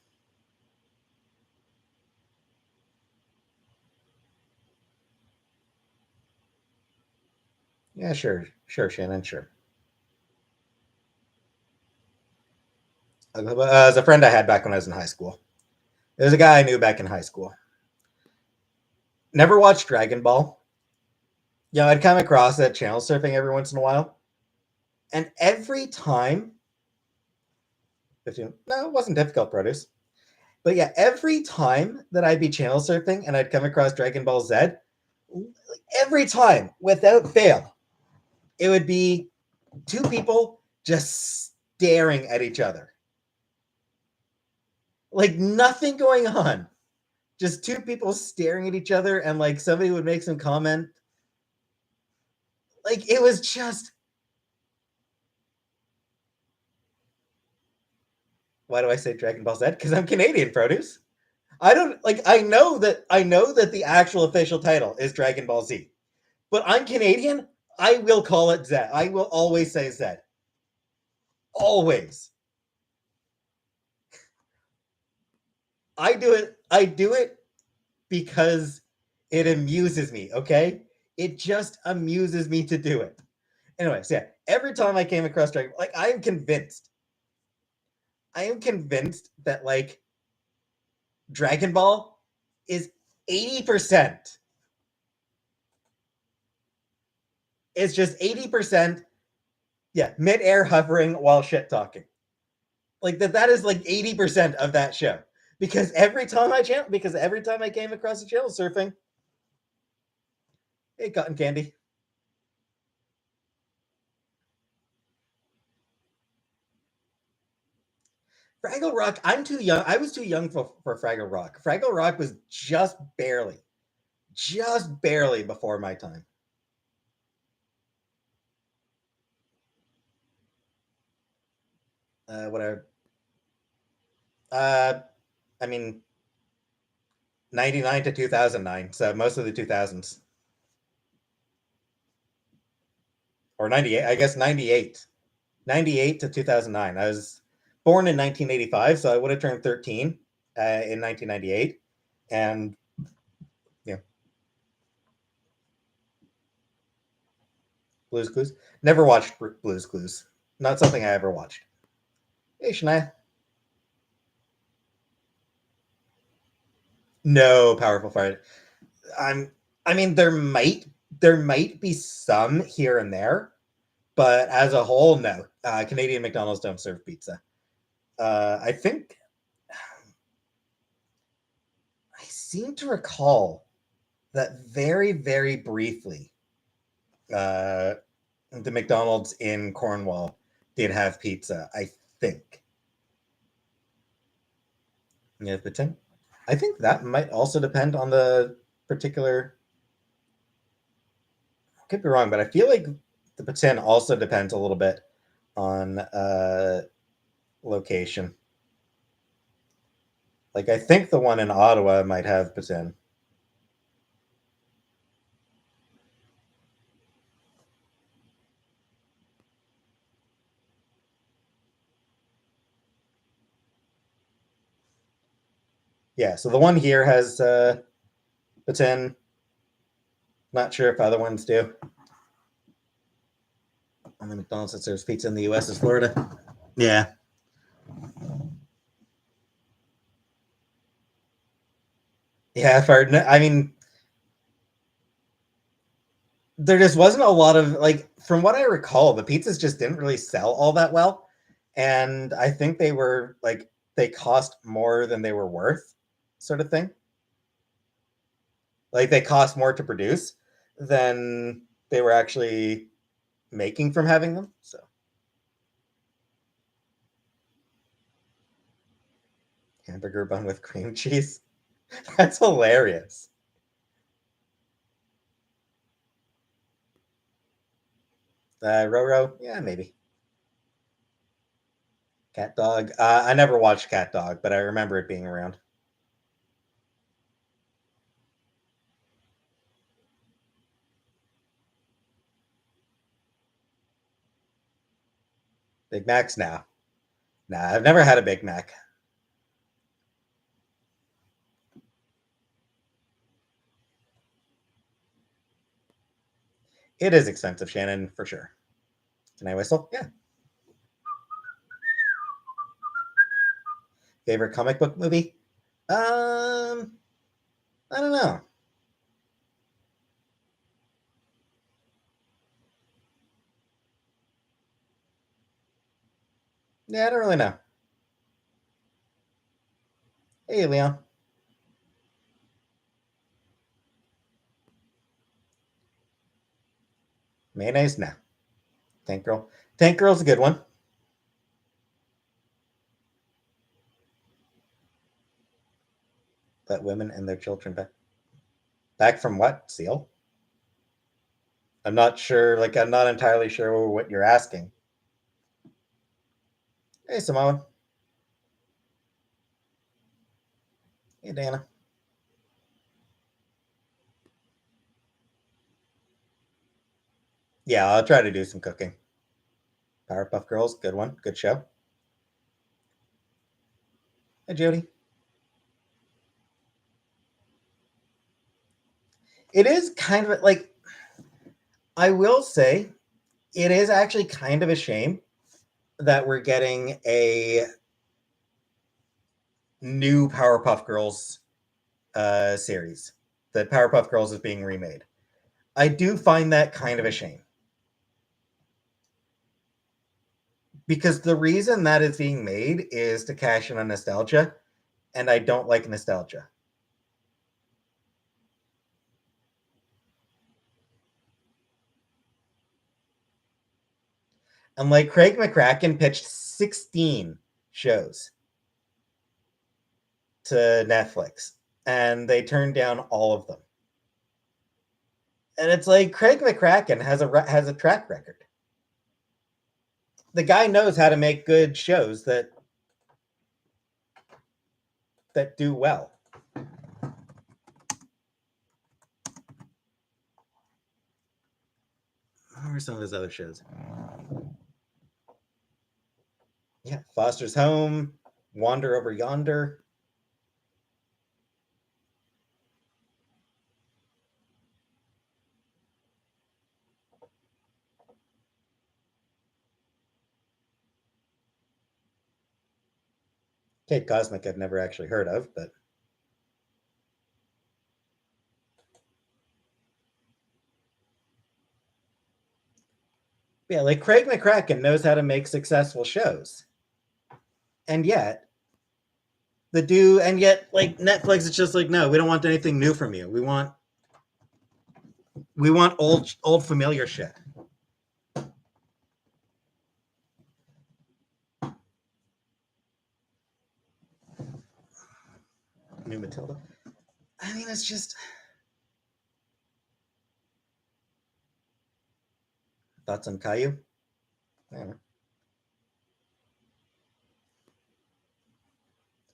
yeah, sure, Shannon, sure. As a friend I had back when I was in high school. There's a guy I knew back in high school. Never watched Dragon Ball. I'd come across that channel surfing every once in a while. And every time, 15, no, it wasn't difficult produce. But yeah, every time that I'd be channel surfing and I'd come across Dragon Ball Z, every time, without fail, it would be two people just staring at each other. Like nothing going on. Just two people staring at each other, and like somebody would make some comment. Like it was just. Why do I say Dragon Ball Z? Because I'm Canadian, produce. I don't like. I know that the actual official title is Dragon Ball Z, but I'm Canadian. I will call it Z. I will always say Z. Always. I do it because it amuses me. Okay, it just amuses me to do it. Anyways, yeah. Every time I came across Dragon, like I am convinced that like Dragon Ball is 80%. It's just 80%. Yeah, mid-air hovering while shit talking. Like that is like 80% of that show. Because every time I came across a channel surfing, hey, cotton candy. Fraggle Rock, I'm too young. I was too young for Fraggle Rock. Fraggle Rock was just barely before my time. Whatever. Uh, I mean, 99 to 2009. So most of the 2000s. Or 98. I guess 98. 98 to 2009. I was born in 1985, so I would have turned 13 in 1998. And yeah. Blues Clues. Never watched Blues Clues. Not something I ever watched. Hey, Shania. No powerful fight. I'm. I mean, there might be some here and there, but as a whole, no. Canadian McDonald's don't serve pizza. I think I seem to recall that very, very briefly, uh, the McDonald's in Cornwall did have pizza. I think. Yeah, but I think that might also depend on the particular. I could be wrong, but I feel like the poutine also depends a little bit on location. Like I think the one in Ottawa might have poutine. Yeah, so the one here has poutine. Not sure if other ones do. Only McDonald's that serves pizza in the U.S. is Florida. Yeah, yeah. I mean, there just wasn't a lot of like, from what I recall, the pizzas just didn't really sell all that well, and I think they were like they cost more than they were worth, sort of thing. Like they cost more to produce than they were actually making from having them. So hamburger bun with cream cheese. That's hilarious. Roro, yeah, maybe. Cat dog. I never watched Cat Dog, but I remember it being around. Big Macs now. Nah, I've never had a Big Mac. It is expensive, Shannon, for sure. Can I whistle? Yeah. Favorite comic book movie? I don't know. Yeah, I don't really know. Hey, Leon. Mayonnaise? No. Tank Girl. Tank Girl's a good one. Let women and their children back. Back from what? Seal? I'm not sure. Like, I'm not entirely sure what you're asking. Hey, Simone. Hey, Dana. Yeah, I'll try to do some cooking. Powerpuff Girls, good one. Good show. Hey, Jody. It is kind of like, I will say, it is actually kind of a shame that we're getting a new Powerpuff Girls series. That Powerpuff Girls is being remade. I do find that kind of a shame because the reason that is being made is to cash in on nostalgia, and I don't like nostalgia. And like Craig McCracken pitched 16 shows to Netflix, and they turned down all of them. And it's like Craig McCracken has a track record. The guy knows how to make good shows that do well. What are some of his other shows? Yeah, Foster's Home, Wander Over Yonder. Kate Cosmic I've never actually heard of, but yeah, like Craig McCracken knows how to make successful shows. And yet, like Netflix is just like, no, we don't want anything new from you. We want old familiar shit. New Matilda. I mean, it's just thoughts on Caillou. I don't know.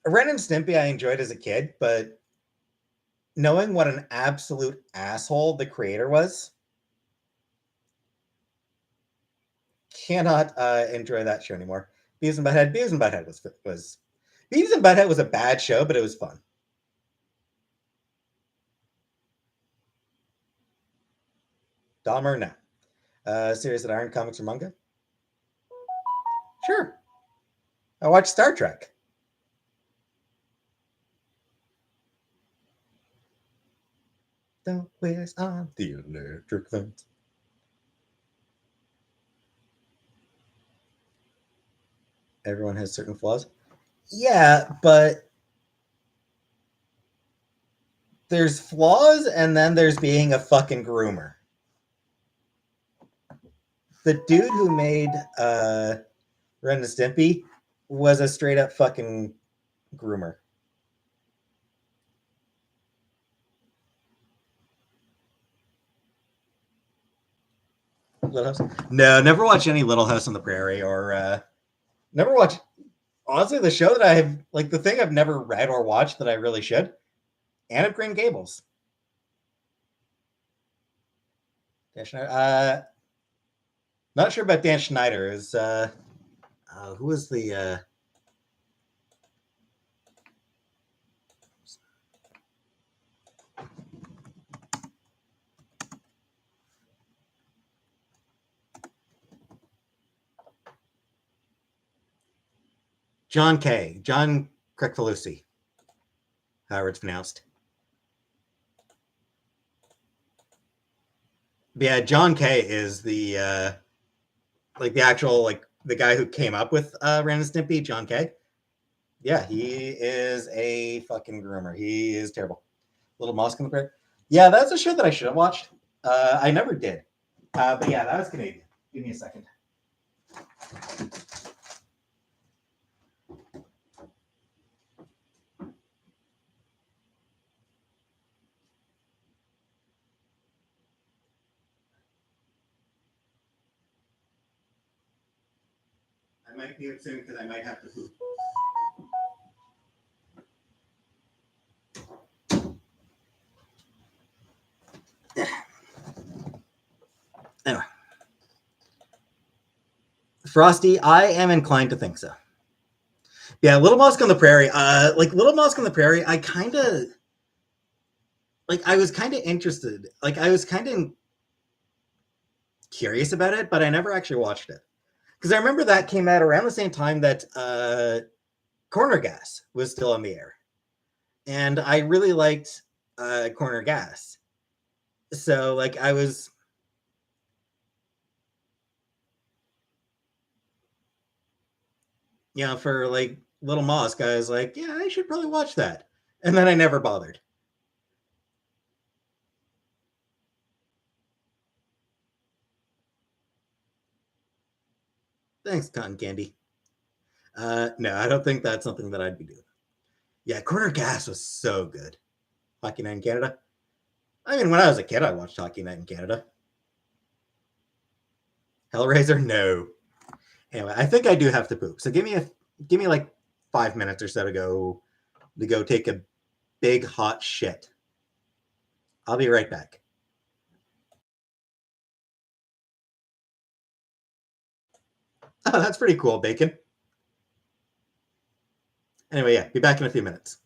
Ren and Stimpy I enjoyed as a kid, but knowing what an absolute asshole the creator was, cannot enjoy that show anymore. Beavis and Butthead. Beavis and Butthead was Beavis and Butthead was a bad show, but it was fun. Dahmer, no. Series that aren't comics or manga? Sure. I watch Star Trek. The wheels on the electric fence. Everyone has certain flaws. Yeah, but there's flaws, and then there's being a fucking groomer. The dude who made Ren and Stimpy was a straight up fucking groomer. Little House? No, never watched any Little House on the Prairie or never watched. Honestly, the show that I've like the thing I've never read or watched that I really should. Anne of Green Gables. Dan Schneider. Not sure about Dan Schneider. Is who was the John K. John Kricfalusi, however it's pronounced. But yeah, John K. is the like the actual like the guy who came up with Ren and Stimpy. John K. Yeah, he is a fucking groomer. He is terrible. Little Mosque on the Prairie. Yeah, that's a show that I should have watched. I never did. But yeah, that was Canadian. Give me a second. I might do it soon because I might have to poop. Anyway. Frosty, I am inclined to think so. Yeah, Little Mosque on the Prairie. Like Little Mosque on the Prairie, I kind of like. I was kind of interested. Like I was kind of curious about it, but I never actually watched it because I remember that came out around the same time that Corner Gas was still on the air, and I really liked Corner Gas. So like I was, for like Little Mosque, I was like, yeah, I should probably watch that, and then I never bothered. Thanks, Cotton Candy. No, I don't think that's something that I'd be doing. Yeah, Corner Gas was so good. Hockey Night in Canada. I mean, when I was a kid, I watched Hockey Night in Canada. Hellraiser, no. Anyway, I think I do have to poop. So give me like 5 minutes or so to go take a big hot shit. I'll be right back. Oh, that's pretty cool, Bacon. Anyway, yeah, be back in a few minutes.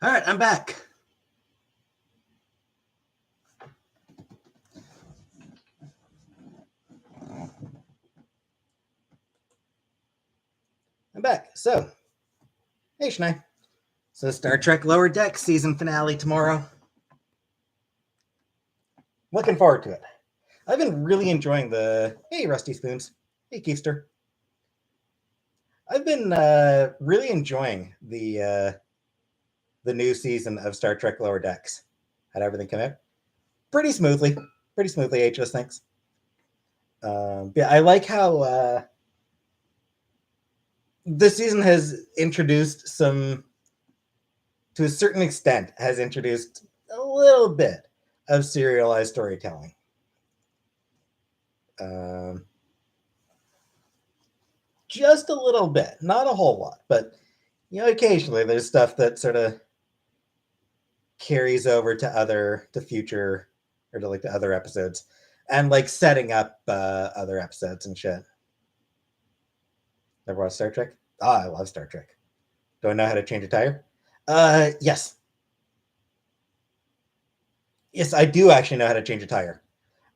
All right, I'm back. I'm back. So, hey, Shania. So, Star Trek Lower Deck season finale tomorrow. Looking forward to it. I've been really enjoying the. Hey, Rusty Spoons. Hey, Keefster. I've been really enjoying the new season of Star Trek Lower Decks. Had everything come out pretty smoothly. Pretty smoothly, Ageless, thanks. Yeah, I like how this season has introduced some, to a certain extent, has introduced a little bit of serialized storytelling. Um, just a little bit, not a whole lot, but occasionally there's stuff that sort of carries over to future or to like the other episodes, and like setting up other episodes and shit. Never watched Star Trek? Ah, I love Star Trek. Do I know how to change a tire? Yes. Yes, I do actually know how to change a tire.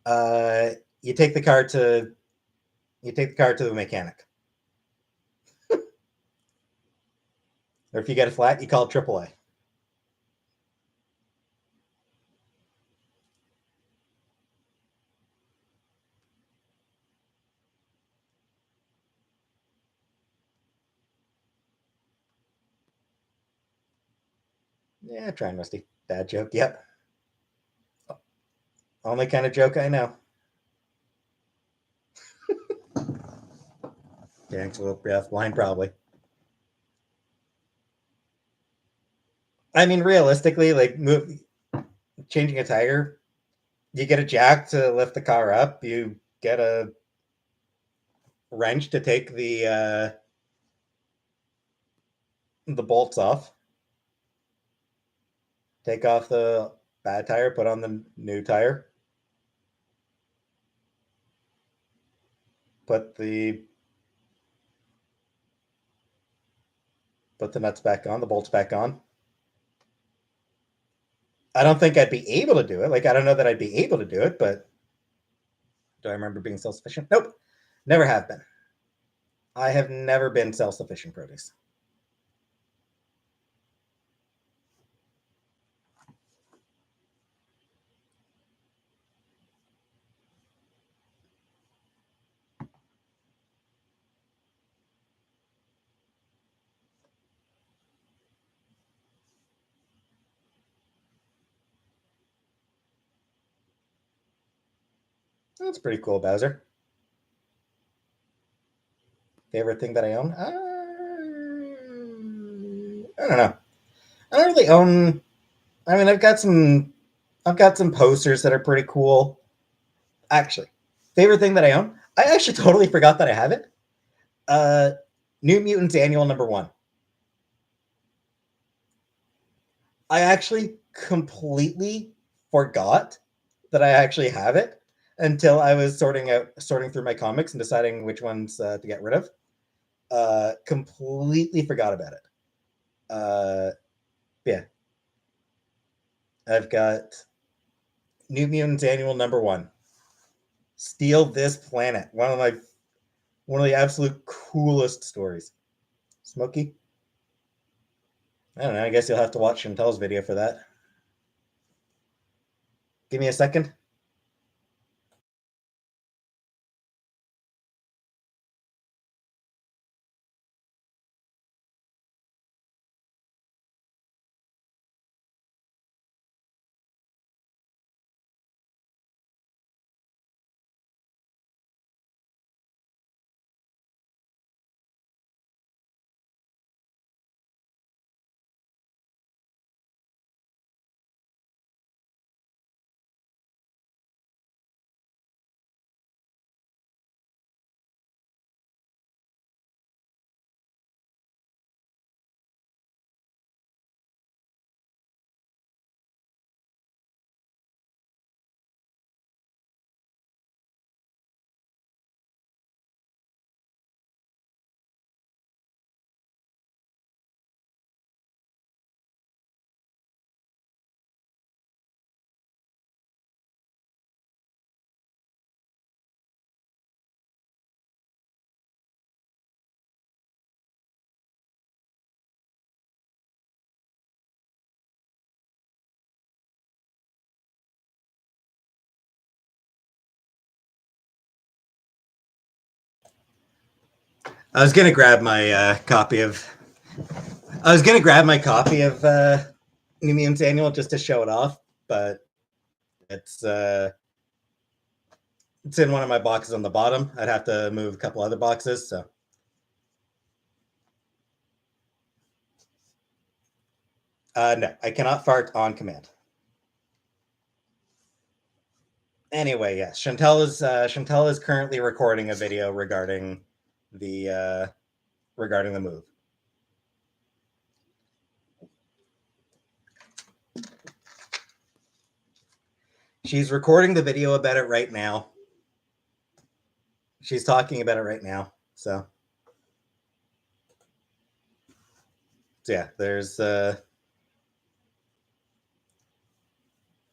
Uh, you take the car to the mechanic, or if you get a flat, you call AAA. Yeah, try and Rusty. Bad joke. Yep. Only kind of joke I know. Thanks, well, yeah, line probably. I mean, realistically, like changing a tire, you get a jack to lift the car up. You get a wrench to take the bolts off. Take off the bad tire, put on the new tire. Put the nuts back on, the bolts back on. I don't think I'd be able to do it. Like, I don't know that I'd be able to do it, but do I remember being self sufficient? Nope. Never have been. I have never been self sufficient produce. That's pretty cool, Bowser. Favorite thing that I own? I don't know. I don't really own. I mean, I've got some posters that are pretty cool. Actually, favorite thing that I own? I actually totally forgot that I have it. Uh, New Mutants Annual #1. I actually completely forgot that I actually have it until I was sorting through my comics and deciding which ones to get rid of. Completely forgot about it. Yeah, I've got New Mutants Annual #1. Steal This Planet. One of the absolute coolest stories. Smokey? I don't know. I guess you'll have to watch Chantel's video for that. Give me a second. I was gonna grab my copy of. I was gonna grab my copy of New Mutants Annual just to show it off, but it's uh, it's in one of my boxes on the bottom. I'd have to move a couple other boxes, so. No, I cannot fart on command. Anyway, yes, Chantel is currently recording a video regarding the move. She's recording the video about it right now. She's talking about it right now. So yeah, there's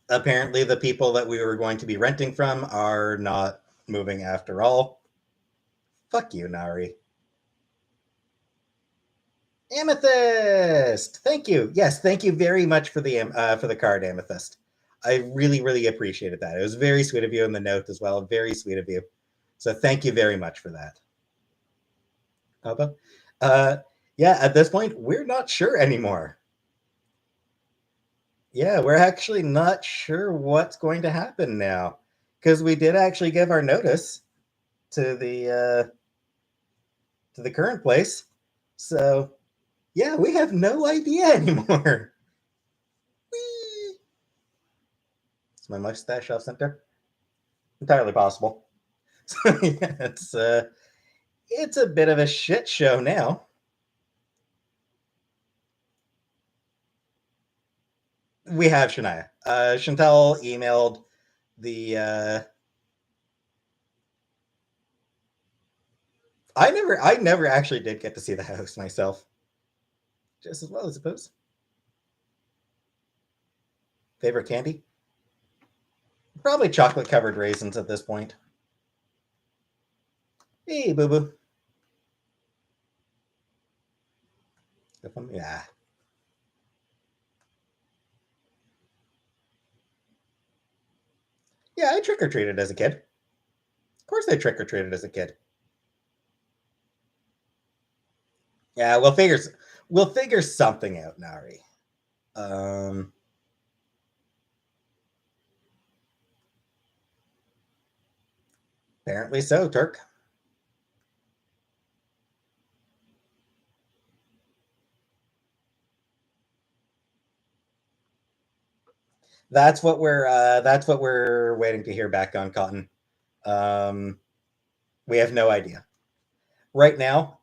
apparently the people that we were going to be renting from are not moving after all. Fuck you, Nari. Amethyst. Thank you. Yes, thank you very much for the card, Amethyst. I really, really appreciated that. It was very sweet of you in the note as well. Very sweet of you. So thank you very much for that. Papa. Yeah, at this point, we're not sure anymore. Yeah, we're actually not sure what's going to happen now. Because we did actually give our notice to the current place. So yeah, we have no idea anymore. Whee! Is my mustache off center? Entirely possible. So yeah, it's a bit of a shit show now. We have Shania. Chantel emailed the. I never actually did get to see the house myself. Just as well, I suppose. Favorite candy? Probably chocolate covered raisins at this point. Hey, boo boo. Yeah. Yeah, I trick or treated as a kid. Of course, I trick or treated as a kid. Yeah, we'll figure something out, Nari. Apparently so, Turk. That's what we're waiting to hear back on, Cotton. We have no idea right now,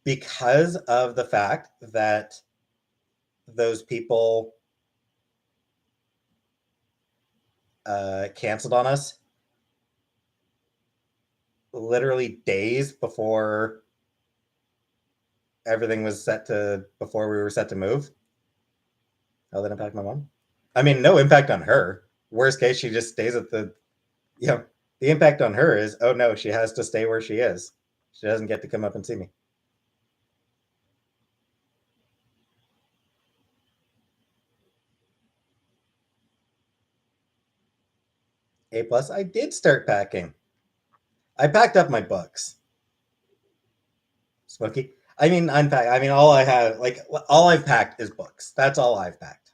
because of the fact that those people canceled on us literally days before everything was set to before we were set to move. How that impact my mom? I mean, no impact on her. Worst case, she just stays at the. You know, the impact on her is, oh no, she has to stay where she is. She doesn't get to come up and see me. A plus. I did start packing. I packed up my books. Smoky. I mean, unpack. I mean, all I've packed is books. That's all I've packed.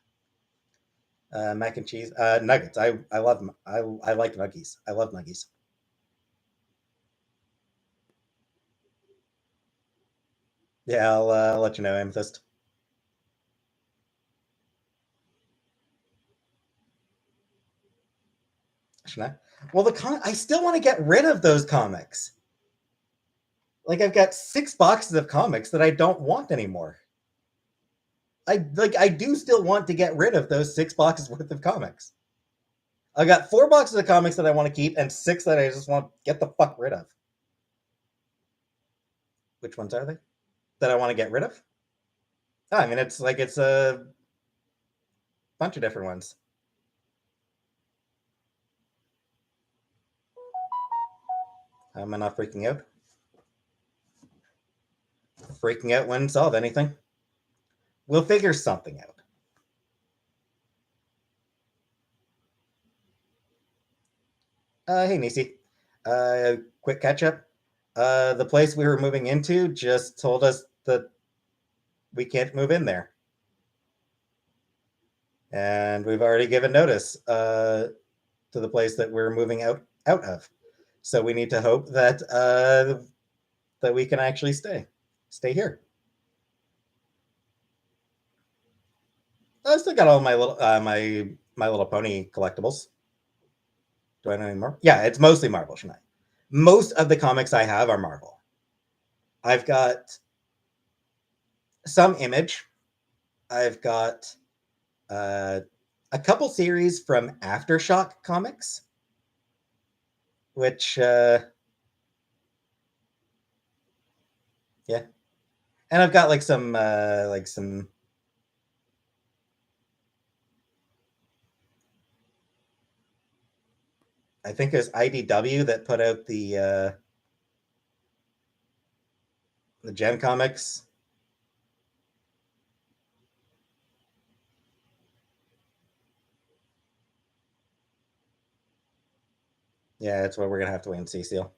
Mac and cheese, nuggets. I love them. I like nuggies. I love nuggies. Yeah, I'll let you know, Amethyst. Should I? Well, I still want to get rid of those comics. Like I've got 6 boxes of comics that I don't want anymore. I do still want to get rid of those 6 boxes worth of comics. I got 4 boxes of comics that I want to keep and 6 that I just want to get the fuck rid of. Which ones are they? That I want to get rid of? Oh, I mean, it's a bunch of different ones. Am I not freaking out? Freaking out wouldn't solve anything. We'll figure something out. Hey, Nisi. Quick catch up. The place we were moving into just told us that we can't move in there. And we've already given notice to the place that we're moving out of. So we need to hope that that we can actually stay here. I still got all my little my Little Pony collectibles. Do I know any more? Yeah, it's mostly Marvel, Shania. Most of the comics I have are Marvel. I've got some Image. I've got uh, a couple series from Aftershock Comics, which yeah, and I've got like some. I think it was IDW that put out the Gem comics. Yeah, that's what we're gonna have to wait and see, Seal.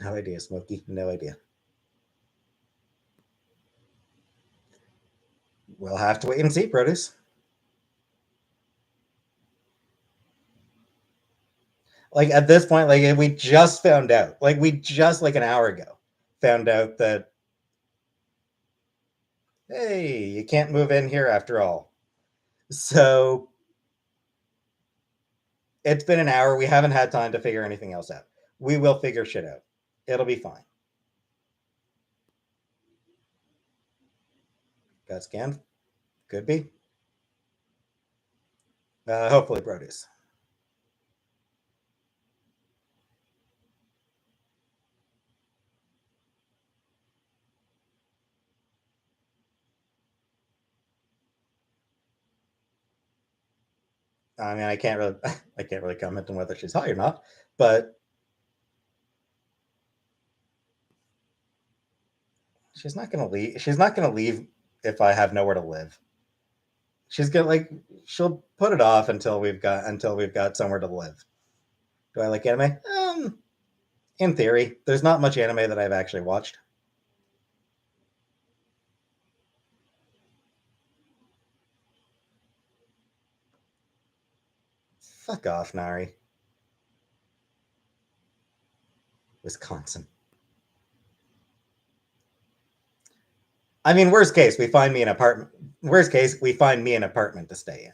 No idea, Smokey. No idea. We'll have to wait and see, Produce. Like at this point, like we just found out, like we just like an hour ago found out that hey, you can't move in here after all. So it's been an hour. We haven't had time to figure anything else out. We will figure shit out. It'll be fine. Got scanned? Could be. Hopefully, Produce. I mean, I can't really, I can't really comment on whether she's high or not, but she's not gonna leave. She's not gonna leave if I have nowhere to live. She's gonna like she'll put it off until we've got somewhere to live. Do I like anime? In theory, there's not much anime that I've actually watched. Fuck off, Nari. Wisconsin. I mean, worst case, we find me an apartment. Worst case, we find me an apartment to stay in.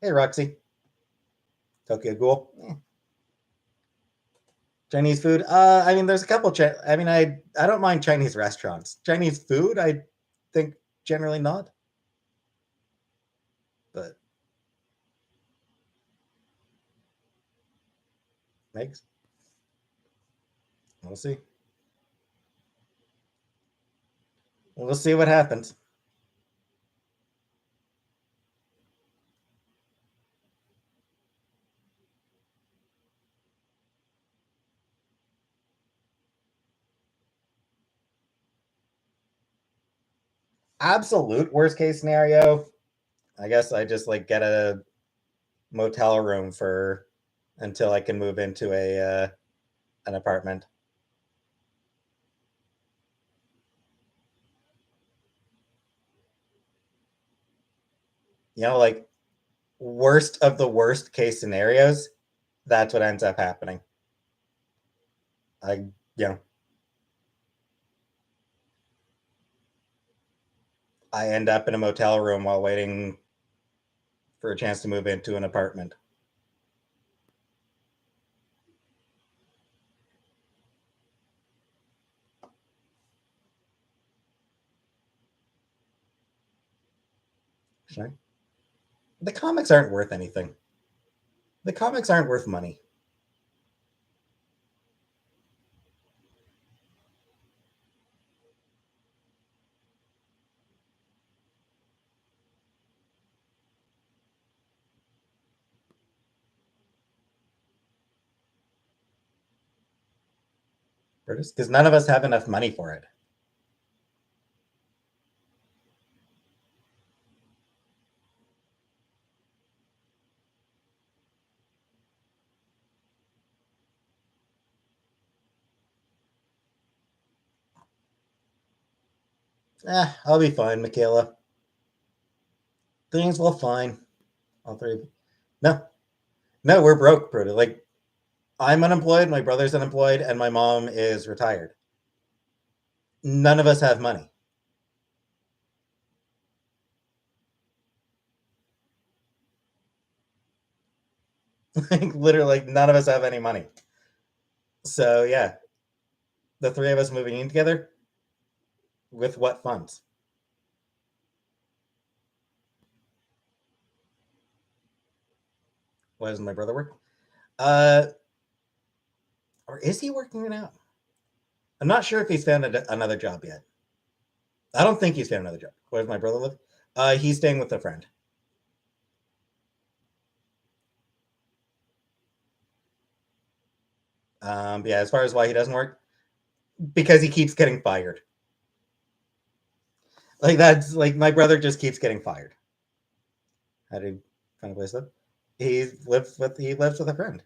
Hey, Roxy. Tokyo Ghoul. Chinese food. I mean, there's a couple. I mean, I don't mind Chinese restaurants. Chinese food, I think generally not. But makes we'll see. We'll see what happens. Absolute worst case scenario. I guess I just like get a motel room for until I can move into a an apartment. You know, like worst of the worst case scenarios, that's what ends up happening. I, you know, I end up in a motel room while waiting for a chance to move into an apartment. Sure. The comics aren't worth anything. The comics aren't worth money. Because none of us have enough money for it. I'll be fine, Michaela. Things will fine. All three. No, no, we're broke, Bruder. Like, I'm unemployed, my brother's unemployed, and my mom is retired. None of us have money. Like, literally, like, none of us have any money. So, yeah, the three of us moving in together with what funds? Why doesn't my brother work? Uh, or is he working now? I'm not sure if he's found another job yet. I don't think he's found another job. Where does my brother live? He's staying with a friend. Yeah, as far as why he doesn't work, because he keeps getting fired. Like that's like my brother just keeps getting fired. How do you find a place to live? He lives with a friend.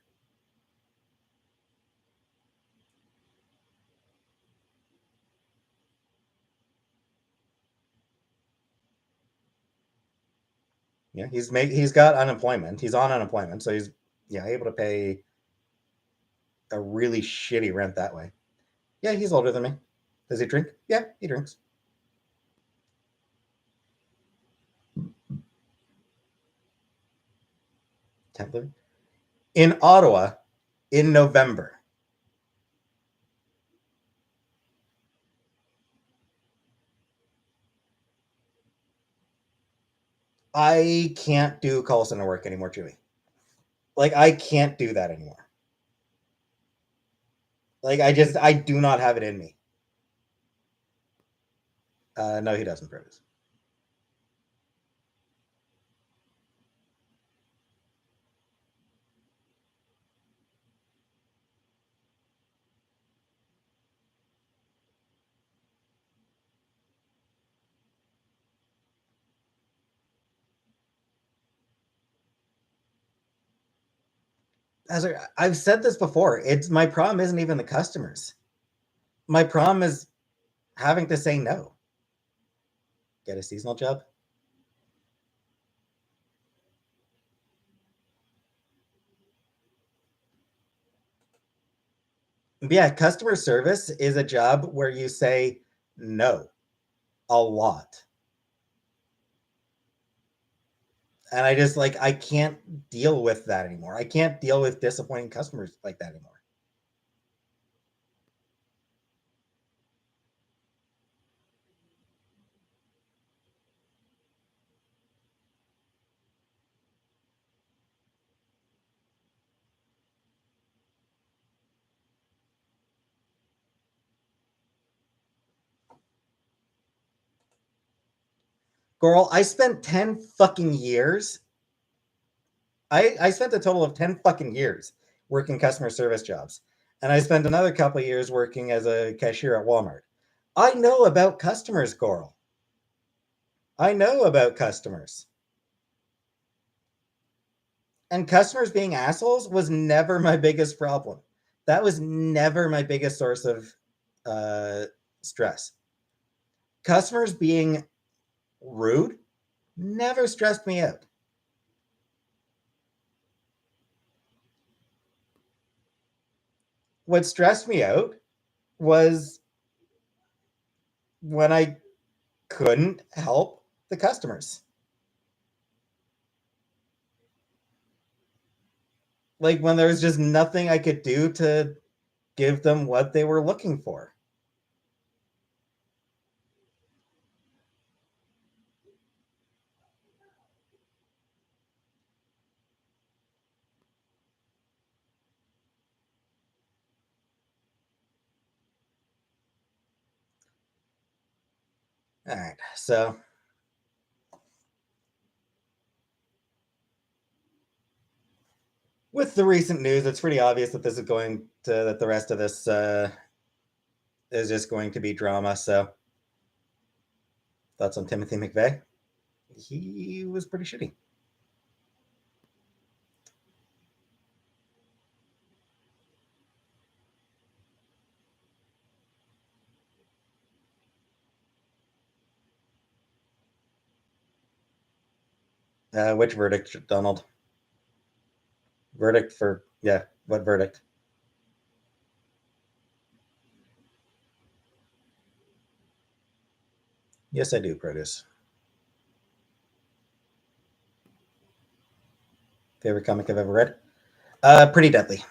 Yeah, he's got unemployment. He's on unemployment, so he's yeah able to pay a really shitty rent that way. Yeah, he's older than me. Does he drink? Yeah, he drinks. Can't live in Ottawa in November. I can't do call center work anymore, Chewy. Like I can't do that anymore. Like I do not have it in me. No, he doesn't, Brutus. As I've said this before, it's my problem isn't even the customers. My problem is having to say no. Get a seasonal job. Yeah, customer service is a job where you say no a lot. And I just like I can't deal with that anymore. I can't deal with disappointing customers like that anymore. Girl, I spent 10 fucking years. I spent a total of 10 fucking years working customer service jobs. And I spent another couple of years working as a cashier at Walmart. I know about customers, Coral. I know about customers. And customers being assholes was never my biggest problem. That was never my biggest source of uh, stress. Customers being rude never stressed me out. What stressed me out was when I couldn't help the customers. Like when there was just nothing I could do to give them what they were looking for. All right. So, with the recent news, it's pretty obvious that the rest of this is just going to be drama. So, thoughts on Timothy McVeigh? He was pretty shitty. Which verdict, Donald? Verdict for, yeah, what verdict? Yes, I do, produce. Favorite comic I've ever read? Pretty Deadly.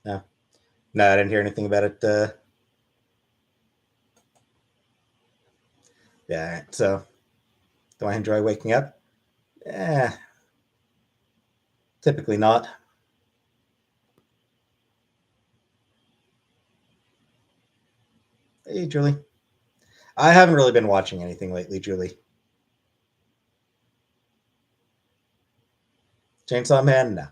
No, no, I didn't hear anything about it. Yeah, so do I enjoy waking up? Eh, typically not. Hey, Julie. I haven't really been watching anything lately, Julie. Chainsaw Man? No.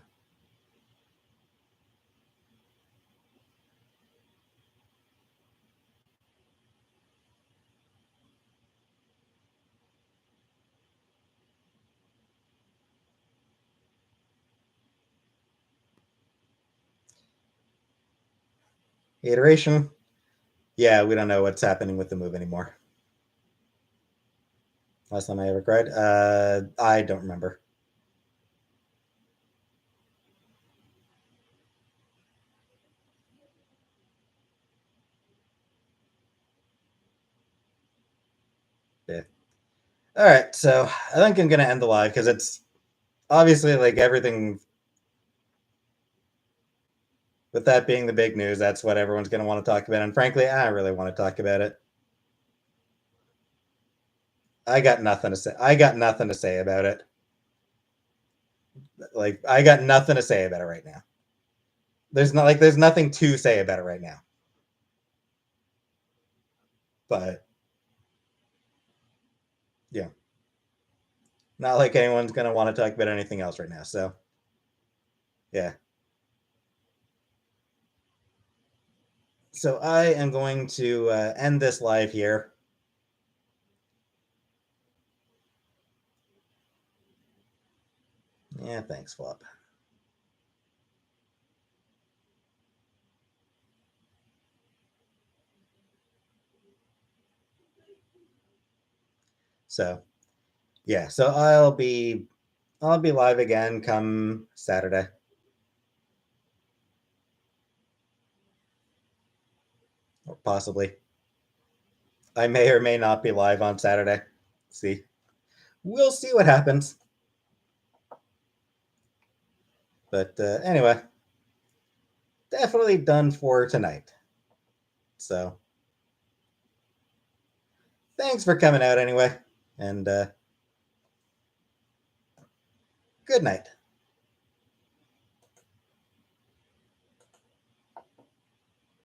Iteration? Yeah, we don't know what's happening with the move anymore. Last time I ever cried? I don't remember. Yeah. All right, so I think I'm gonna end the live because it's obviously like everything. With that being the big news, that's what everyone's gonna want to talk about. And frankly, I don't really want to talk about it. I got nothing to say. I got nothing to say about it. Like I got nothing to say about it right now. There's nothing to say about it right now. But yeah, not like anyone's gonna want to talk about anything else right now. So yeah. So I am going to end this live here. Yeah, thanks, Flop. So yeah, so I'll be live again come Saturday, or possibly. I may or may not be live on Saturday. See, we'll see what happens. But anyway, definitely done for tonight. So thanks for coming out anyway, and good night.